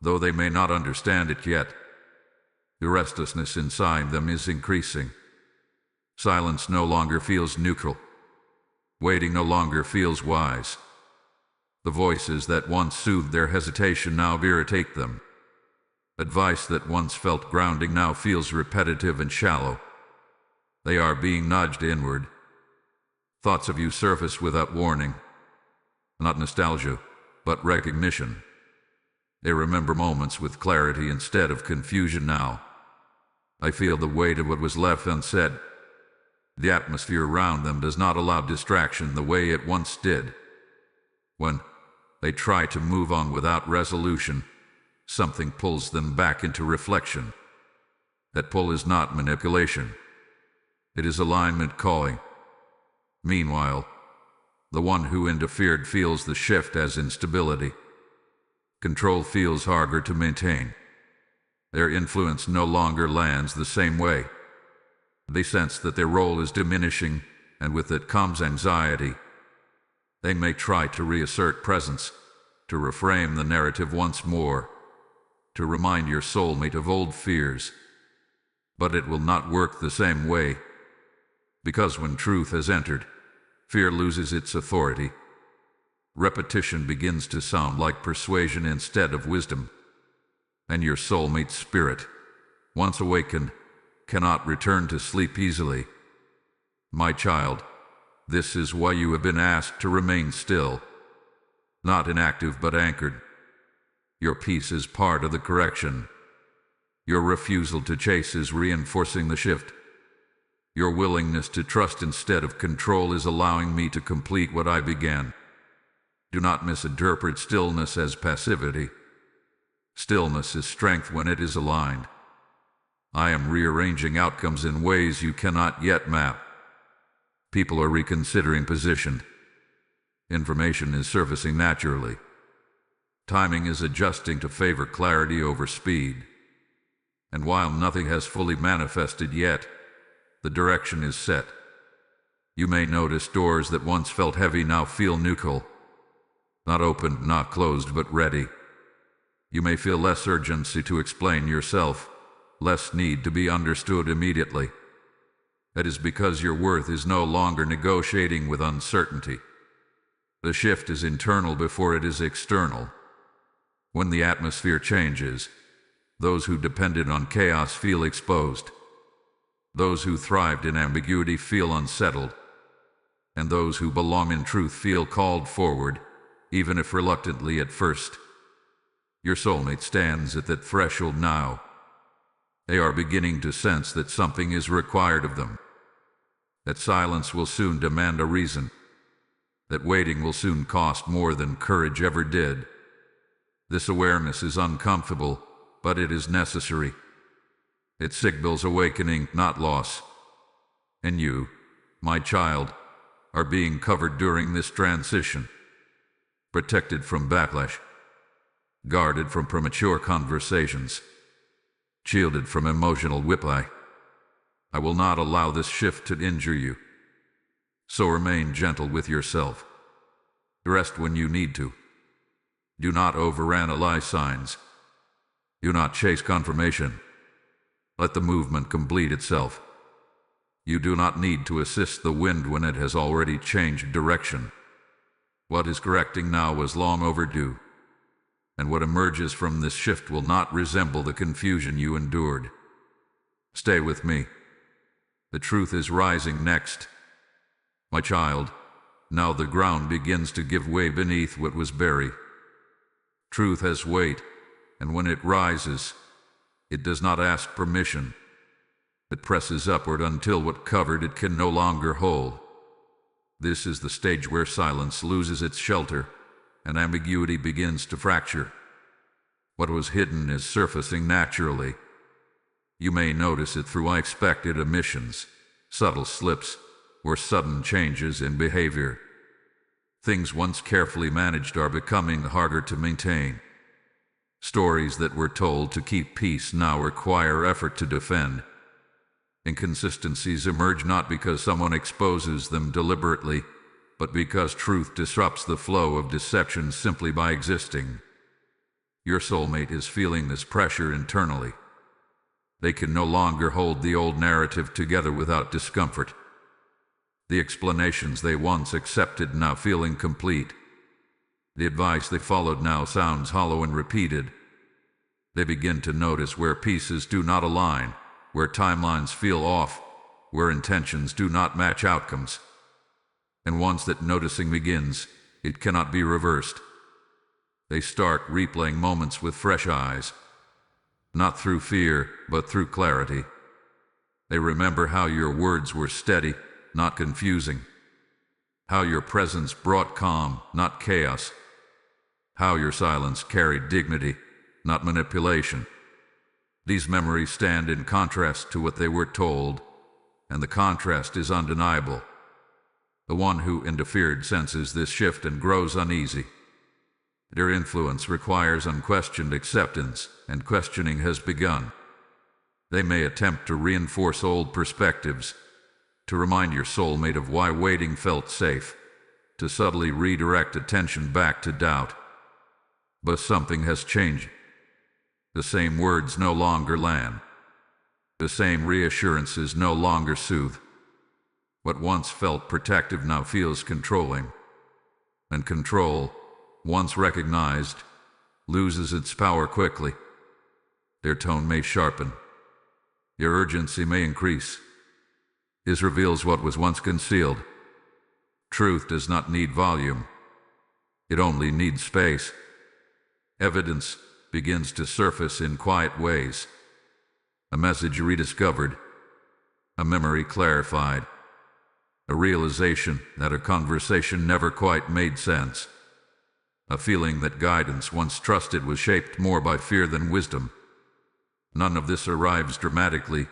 though they may not understand it yet. The restlessness inside them is increasing. Silence no longer feels neutral. Waiting no longer feels wise. The voices that once soothed their hesitation now irritate them. Advice that once felt grounding now feels repetitive and shallow. They are being nudged inward. Thoughts of you surface without warning. Not nostalgia, but recognition. They remember moments with clarity instead of confusion now. I feel the weight of what was left unsaid. The atmosphere around them does not allow distraction the way it once did. When they try to move on without resolution, something pulls them back into reflection. That pull is not manipulation. It is alignment calling. Meanwhile, the one who interfered feels the shift as instability. Control feels harder to maintain. Their influence no longer lands the same way. They sense that their role is diminishing, and with it comes anxiety. They may try to reassert presence, to reframe the narrative once more, to remind your soulmate of old fears. But it will not work the same way, because when truth has entered, fear loses its authority. Repetition begins to sound like persuasion instead of wisdom. And your soulmate's spirit, once awakened, cannot return to sleep easily. My child, this is why you have been asked to remain still. Not inactive but anchored. Your peace is part of the correction. Your refusal to chase is reinforcing the shift. Your willingness to trust instead of control is allowing me to complete what I began. Do not misinterpret stillness as passivity. Stillness is strength when it is aligned. I am rearranging outcomes in ways you cannot yet map. People are reconsidering position. Information is surfacing naturally. Timing is adjusting to favor clarity over speed. And while nothing has fully manifested yet, the direction is set. You may notice doors that once felt heavy now feel neutral. Not opened, not closed, but ready. You may feel less urgency to explain yourself, less need to be understood immediately. That is because your worth is no longer negotiating with uncertainty. The shift is internal before it is external. When the atmosphere changes, those who depended on chaos feel exposed. Those who thrived in ambiguity feel unsettled. And those who belong in truth feel called forward, even if reluctantly at first. Your soulmate stands at that threshold now. They are beginning to sense that something is required of them. That silence will soon demand a reason. That waiting will soon cost more than courage ever did. This awareness is uncomfortable, but it is necessary. It signals awakening, not loss. And you, my child, are being covered during this transition. Protected from backlash. Guarded from premature conversations. Shielded from emotional whiplash. I will not allow this shift to injure you. So remain gentle with yourself. Rest when you need to. Do not overanalyze signs. Do not chase confirmation. Let the movement complete itself. You do not need to assist the wind when it has already changed direction. What is correcting now was long overdue, and what emerges from this shift will not resemble the confusion you endured. Stay with me. The truth is rising next. My child, now the ground begins to give way beneath what was buried. Truth has weight, and when it rises, it does not ask permission. It presses upward until what covered it can no longer hold. This is the stage where silence loses its shelter and ambiguity begins to fracture. What was hidden is surfacing naturally. You may notice it through unexpected omissions, subtle slips, or sudden changes in behavior. Things once carefully managed are becoming harder to maintain. Stories that were told to keep peace now require effort to defend. Inconsistencies emerge not because someone exposes them deliberately, but because truth disrupts the flow of deception simply by existing. Your soulmate is feeling this pressure internally. They can no longer hold the old narrative together without discomfort. The explanations they once accepted now feel incomplete. The advice they followed now sounds hollow and repeated. They begin to notice where pieces do not align, where timelines feel off, where intentions do not match outcomes. And once that noticing begins, it cannot be reversed. They start replaying moments with fresh eyes, not through fear, but through clarity. They remember how your words were steady, not confusing. How your presence brought calm, not chaos. How your silence carried dignity, not manipulation. These memories stand in contrast to what they were told, and the contrast is undeniable. The one who interfered senses this shift and grows uneasy. Their influence requires unquestioned acceptance, and questioning has begun. They may attempt to reinforce old perspectives, to remind your soulmate of why waiting felt safe, to subtly redirect attention back to doubt. But something has changed. The same words no longer land. The same reassurances no longer soothe. What once felt protective now feels controlling. And control, once recognized, loses its power quickly. Their tone may sharpen. Their urgency may increase. This reveals what was once concealed. Truth does not need volume. It only needs space. Evidence begins to surface in quiet ways. A message rediscovered, a memory clarified, a realization that a conversation never quite made sense, a feeling that guidance once trusted was shaped more by fear than wisdom. None of this arrives dramatically,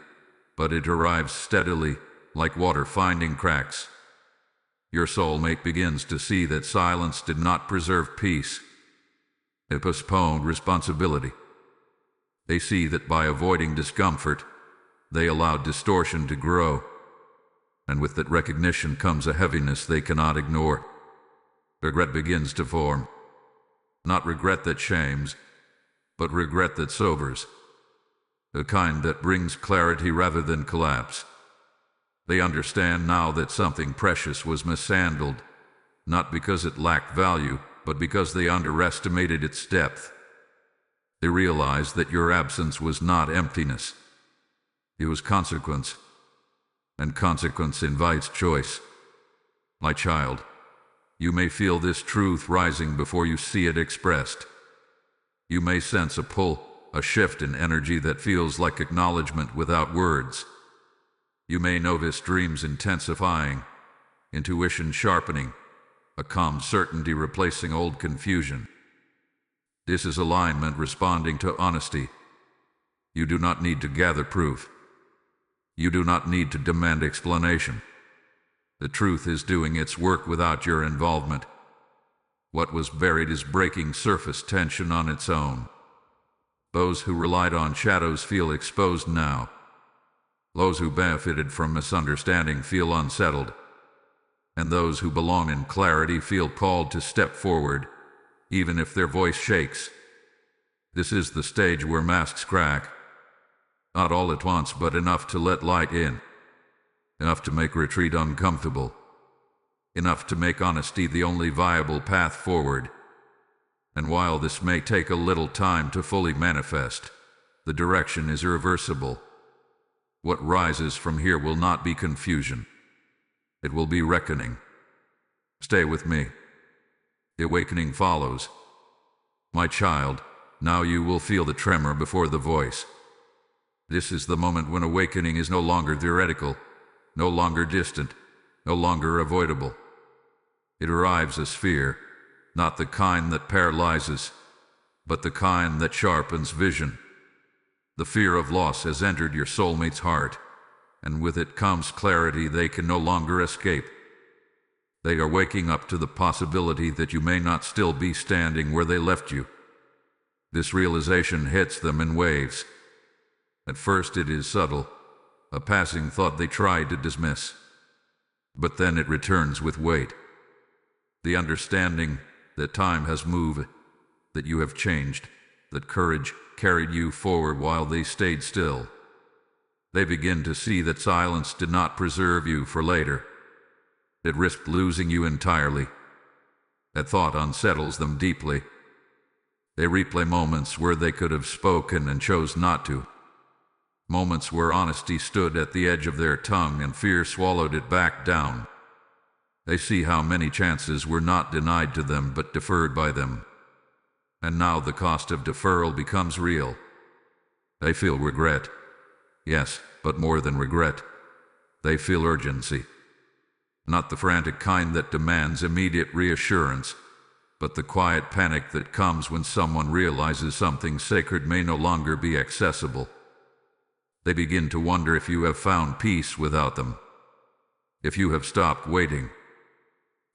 but it arrives steadily, like water finding cracks. Your soulmate begins to see that silence did not preserve peace. It postponed responsibility. They see that by avoiding discomfort, they allowed distortion to grow. And with that recognition comes a heaviness they cannot ignore. Regret begins to form. Not regret that shames, but regret that sobers. The kind that brings clarity rather than collapse. They understand now that something precious was mishandled, not because it lacked value, but because they underestimated its depth. They realized that your absence was not emptiness. It was consequence, and consequence invites choice. My child, you may feel this truth rising before you see it expressed. You may sense a pull, a shift in energy that feels like acknowledgement without words. You may notice dreams intensifying, intuition sharpening, a calm certainty replacing old confusion. This is alignment responding to honesty. You do not need to gather proof. You do not need to demand explanation. The truth is doing its work without your involvement. What was buried is breaking surface tension on its own. Those who relied on shadows feel exposed now. Those who benefited from misunderstanding feel unsettled. And those who belong in clarity feel called to step forward, even if their voice shakes. This is the stage where masks crack. Not all at once, but enough to let light in. Enough to make retreat uncomfortable. Enough to make honesty the only viable path forward. And while this may take a little time to fully manifest, the direction is irreversible. What rises from here will not be confusion. It will be reckoning. Stay with me. The awakening follows. My child, now you will feel the tremor before the voice. This is the moment when awakening is no longer theoretical, no longer distant, no longer avoidable. It arrives as fear, not the kind that paralyzes, but the kind that sharpens vision. The fear of loss has entered your soulmate's heart, and with it comes clarity they can no longer escape. They are waking up to the possibility that you may not still be standing where they left you. This realization hits them in waves. At first it is subtle, a passing thought they try to dismiss. But then it returns with weight. The understanding that time has moved, that you have changed, that courage carried you forward while they stayed still. They begin to see that silence did not preserve you for later. It risked losing you entirely. That thought unsettles them deeply. They replay moments where they could have spoken and chose not to. Moments where honesty stood at the edge of their tongue and fear swallowed it back down. They see how many chances were not denied to them but deferred by them. And now the cost of deferral becomes real. They feel regret. Yes, but more than regret. They feel urgency. Not the frantic kind that demands immediate reassurance, but the quiet panic that comes when someone realizes something sacred may no longer be accessible. They begin to wonder if you have found peace without them, if you have stopped waiting,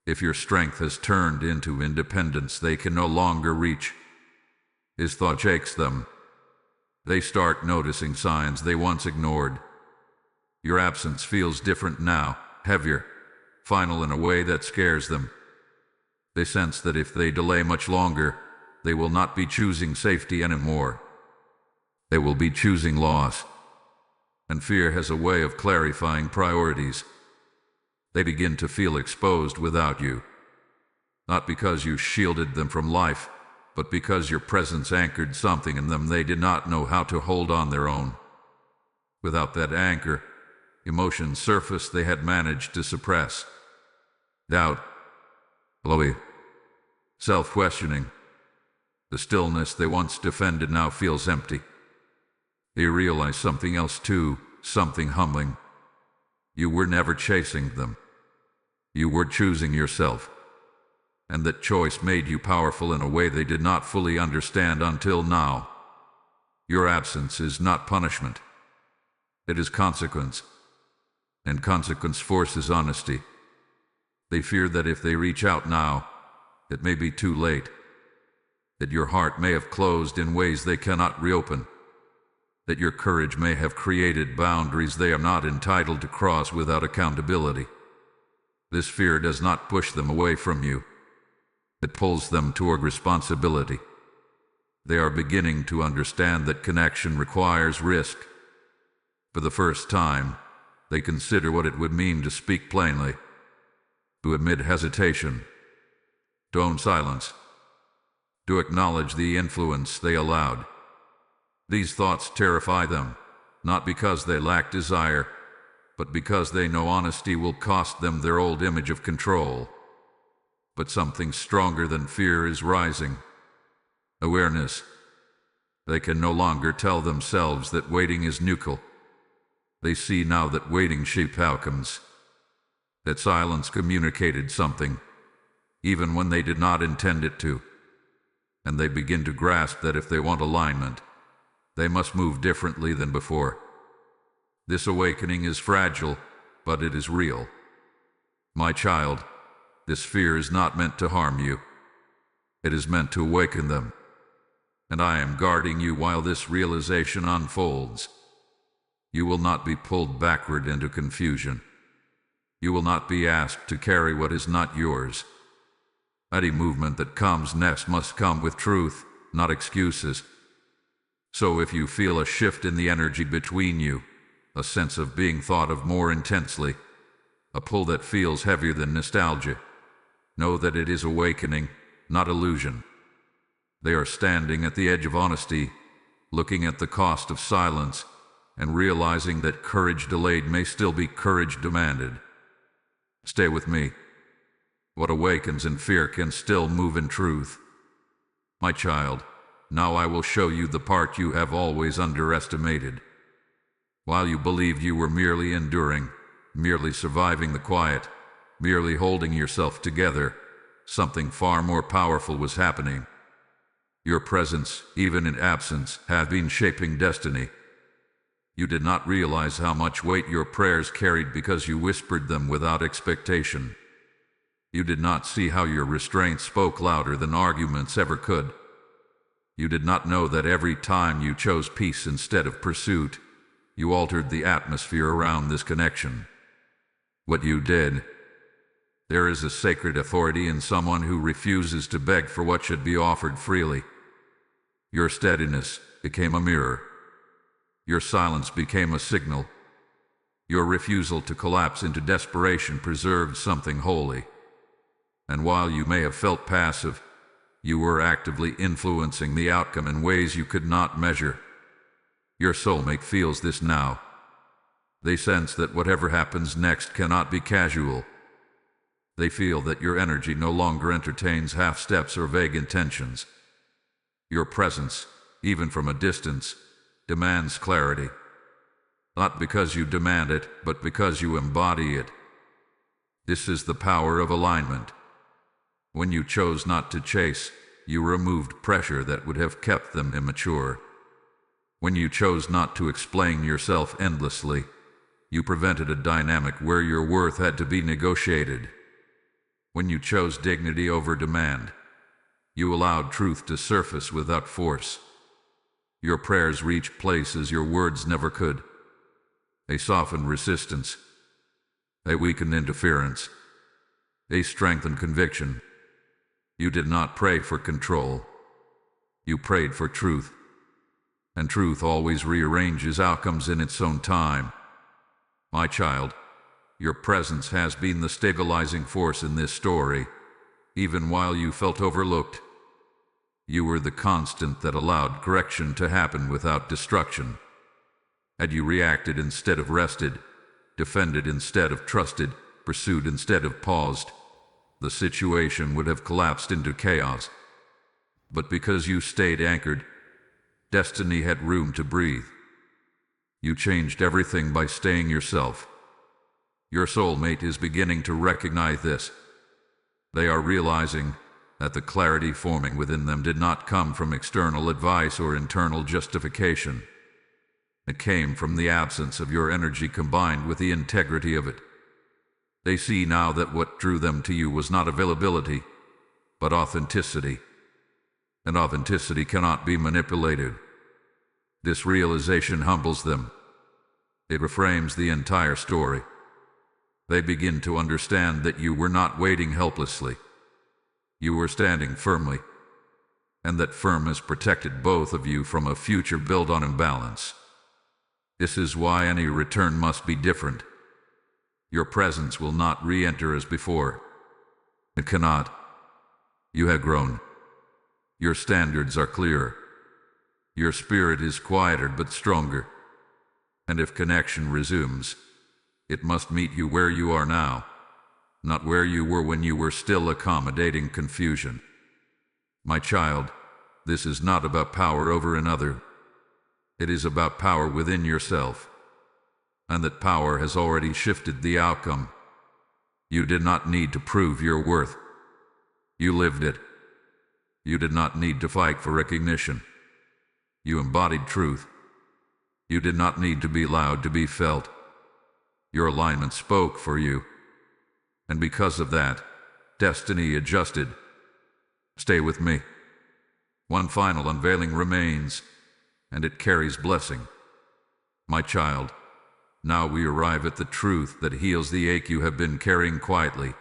if your strength has turned into independence they can no longer reach. His thought shakes them. They start noticing signs they once ignored. Your absence feels different now, heavier, final in a way that scares them. They sense that if they delay much longer, they will not be choosing safety anymore. They will be choosing loss. And fear has a way of clarifying priorities. They begin to feel exposed without you. Not because you shielded them from life, but because your presence anchored something in them they did not know how to hold on their own. Without that anchor, emotions surface they had managed to suppress. Doubt, worry, self-questioning. The stillness they once defended now feels empty. They realize something else too, something humbling. You were never chasing them. You were choosing yourself. And that choice made you powerful in a way they did not fully understand until now. Your absence is not punishment. It is consequence. And consequence forces honesty. They fear that if they reach out now, it may be too late. That your heart may have closed in ways they cannot reopen. That your courage may have created boundaries they are not entitled to cross without accountability. This fear does not push them away from you. It pulls them toward responsibility. They are beginning to understand that connection requires risk. For the first time, they consider what it would mean to speak plainly, to admit hesitation, to own silence, to acknowledge the influence they allowed. These thoughts terrify them, not because they lack desire, but because they know honesty will cost them their old image of control. But something stronger than fear is rising. Awareness. They can no longer tell themselves that waiting is neutral. They see now that waiting shaped outcomes. That silence communicated something, even when they did not intend it to. And they begin to grasp that if they want alignment, they must move differently than before. This awakening is fragile, but it is real. My child, this fear is not meant to harm you. It is meant to awaken them. And I am guarding you while this realization unfolds. You will not be pulled backward into confusion. You will not be asked to carry what is not yours. Any movement that comes next must come with truth, not excuses. So if you feel a shift in the energy between you, a sense of being thought of more intensely, a pull that feels heavier than nostalgia, know that it is awakening, not illusion. They are standing at the edge of honesty, looking at the cost of silence, and realizing that courage delayed may still be courage demanded. Stay with me. What awakens in fear can still move in truth. My child, now I will show you the part you have always underestimated. While you believed you were merely enduring, merely surviving the quiet, merely holding yourself together, something far more powerful was happening. Your presence, even in absence, had been shaping destiny. You did not realize how much weight your prayers carried because you whispered them without expectation. You did not see how your restraint spoke louder than arguments ever could. You did not know that every time you chose peace instead of pursuit, you altered the atmosphere around this connection. What you did. There is a sacred authority in someone who refuses to beg for what should be offered freely. Your steadiness became a mirror. Your silence became a signal. Your refusal to collapse into desperation preserved something holy. And while you may have felt passive, you were actively influencing the outcome in ways you could not measure. Your soulmate feels this now. They sense that whatever happens next cannot be casual. They feel that your energy no longer entertains half-steps or vague intentions. Your presence, even from a distance, demands clarity. Not because you demand it, but because you embody it. This is the power of alignment. When you chose not to chase, you removed pressure that would have kept them immature. When you chose not to explain yourself endlessly, you prevented a dynamic where your worth had to be negotiated. When you chose dignity over demand, you allowed truth to surface without force. Your prayers reached places your words never could. They softened resistance. They weakened interference. They strengthened conviction. You did not pray for control. You prayed for truth. And truth always rearranges outcomes in its own time. My child, your presence has been the stabilizing force in this story, even while you felt overlooked. You were the constant that allowed correction to happen without destruction. Had you reacted instead of rested, defended instead of trusted, pursued instead of paused, the situation would have collapsed into chaos. But because you stayed anchored, destiny had room to breathe. You changed everything by staying yourself. Your soulmate is beginning to recognize this. They are realizing that the clarity forming within them did not come from external advice or internal justification. It came from the absence of your energy combined with the integrity of it. They see now that what drew them to you was not availability, but authenticity. And authenticity cannot be manipulated. This realization humbles them. It reframes the entire story. They begin to understand that you were not waiting helplessly. You were standing firmly, and that firmness protected both of you from a future built on imbalance. This is why any return must be different. Your presence will not re-enter as before. It cannot. You have grown. Your standards are clearer. Your spirit is quieter but stronger. And if connection resumes, it must meet you where you are now, not where you were when you were still accommodating confusion. My child, this is not about power over another. It is about power within yourself. And that power has already shifted the outcome. You did not need to prove your worth. You lived it. You did not need to fight for recognition. You embodied truth. You did not need to be loud to be felt. Your alignment spoke for you. And because of that, destiny adjusted. Stay with me. One final unveiling remains, and it carries blessing. My child, now we arrive at the truth that heals the ache you have been carrying quietly.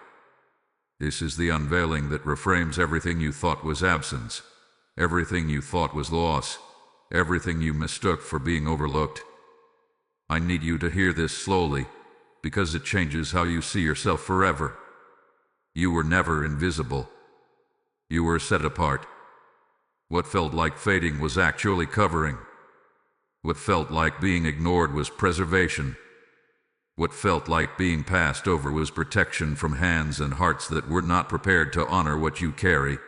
This is the unveiling that reframes everything you thought was absence, everything you thought was loss, everything you mistook for being overlooked. I need you to hear this slowly, because it changes how you see yourself forever. You were never invisible. You were set apart. What felt like fading was actually covering. What felt like being ignored was preservation. What felt like being passed over was protection from hands and hearts that were not prepared to honor what you carry.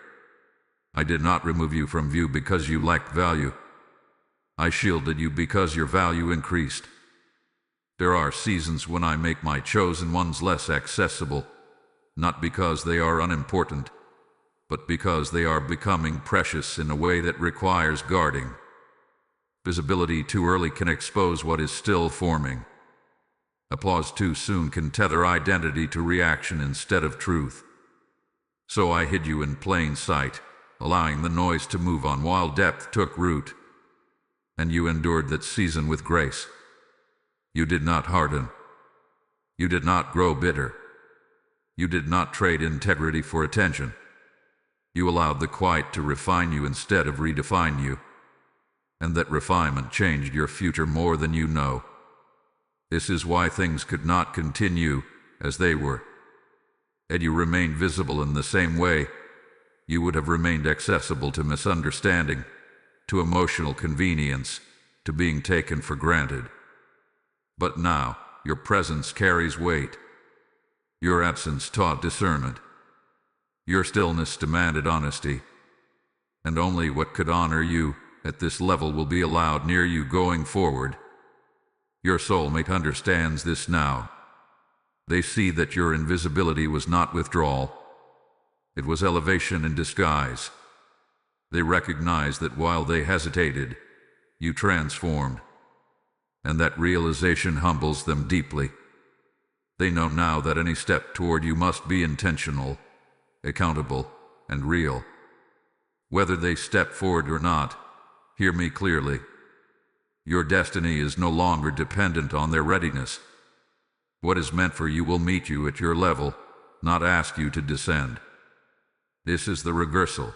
I did not remove you from view because you lacked value. I shielded you because your value increased. There are seasons when I make my chosen ones less accessible, not because they are unimportant, but because they are becoming precious in a way that requires guarding. Visibility too early can expose what is still forming. Applause too soon can tether identity to reaction instead of truth. So I hid you in plain sight, allowing the noise to move on while depth took root. And you endured that season with grace. You did not harden. You did not grow bitter. You did not trade integrity for attention. You allowed the quiet to refine you instead of redefine you. And that refinement changed your future more than you know. This is why things could not continue as they were. Had you remained visible in the same way, you would have remained accessible to misunderstanding, to emotional convenience, to being taken for granted. But now, your presence carries weight. Your absence taught discernment. Your stillness demanded honesty. And only what could honor you at this level will be allowed near you going forward. Your soulmate understands this now. They see that your invisibility was not withdrawal. It was elevation in disguise. They recognize that while they hesitated, you transformed. And that realization humbles them deeply. They know now that any step toward you must be intentional, accountable, and real. Whether they step forward or not, hear me clearly. Your destiny is no longer dependent on their readiness. What is meant for you will meet you at your level, not ask you to descend. This is the reversal.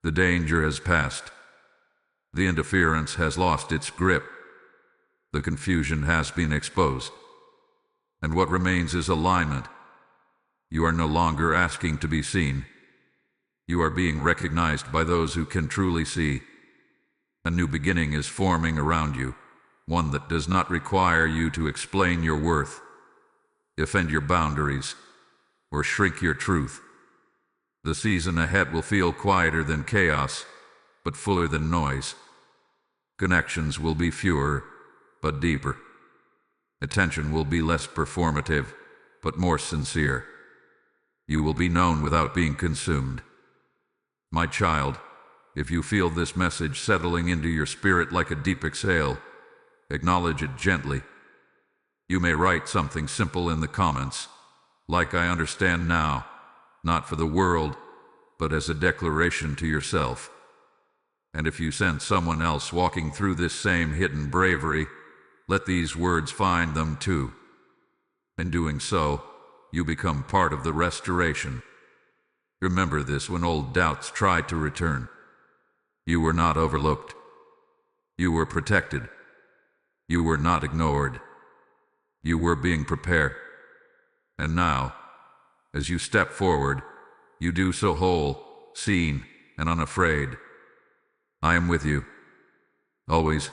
The danger has passed. The interference has lost its grip. The confusion has been exposed. And what remains is alignment. You are no longer asking to be seen. You are being recognized by those who can truly see. A new beginning is forming around you, one that does not require you to explain your worth, defend your boundaries, or shrink your truth. The season ahead will feel quieter than chaos, but fuller than noise. Connections will be fewer, but deeper. Attention will be less performative, but more sincere. You will be known without being consumed. My child, if you feel this message settling into your spirit like a deep exhale, acknowledge it gently. You may write something simple in the comments, like I understand now, not for the world, but as a declaration to yourself. And if you sense someone else walking through this same hidden bravery, let these words find them too. In doing so, you become part of the restoration. Remember this when old doubts try to return. You were not overlooked. You were protected. You were not ignored. You were being prepared. And now, as you step forward, you do so whole, seen, and unafraid. I am with you, always.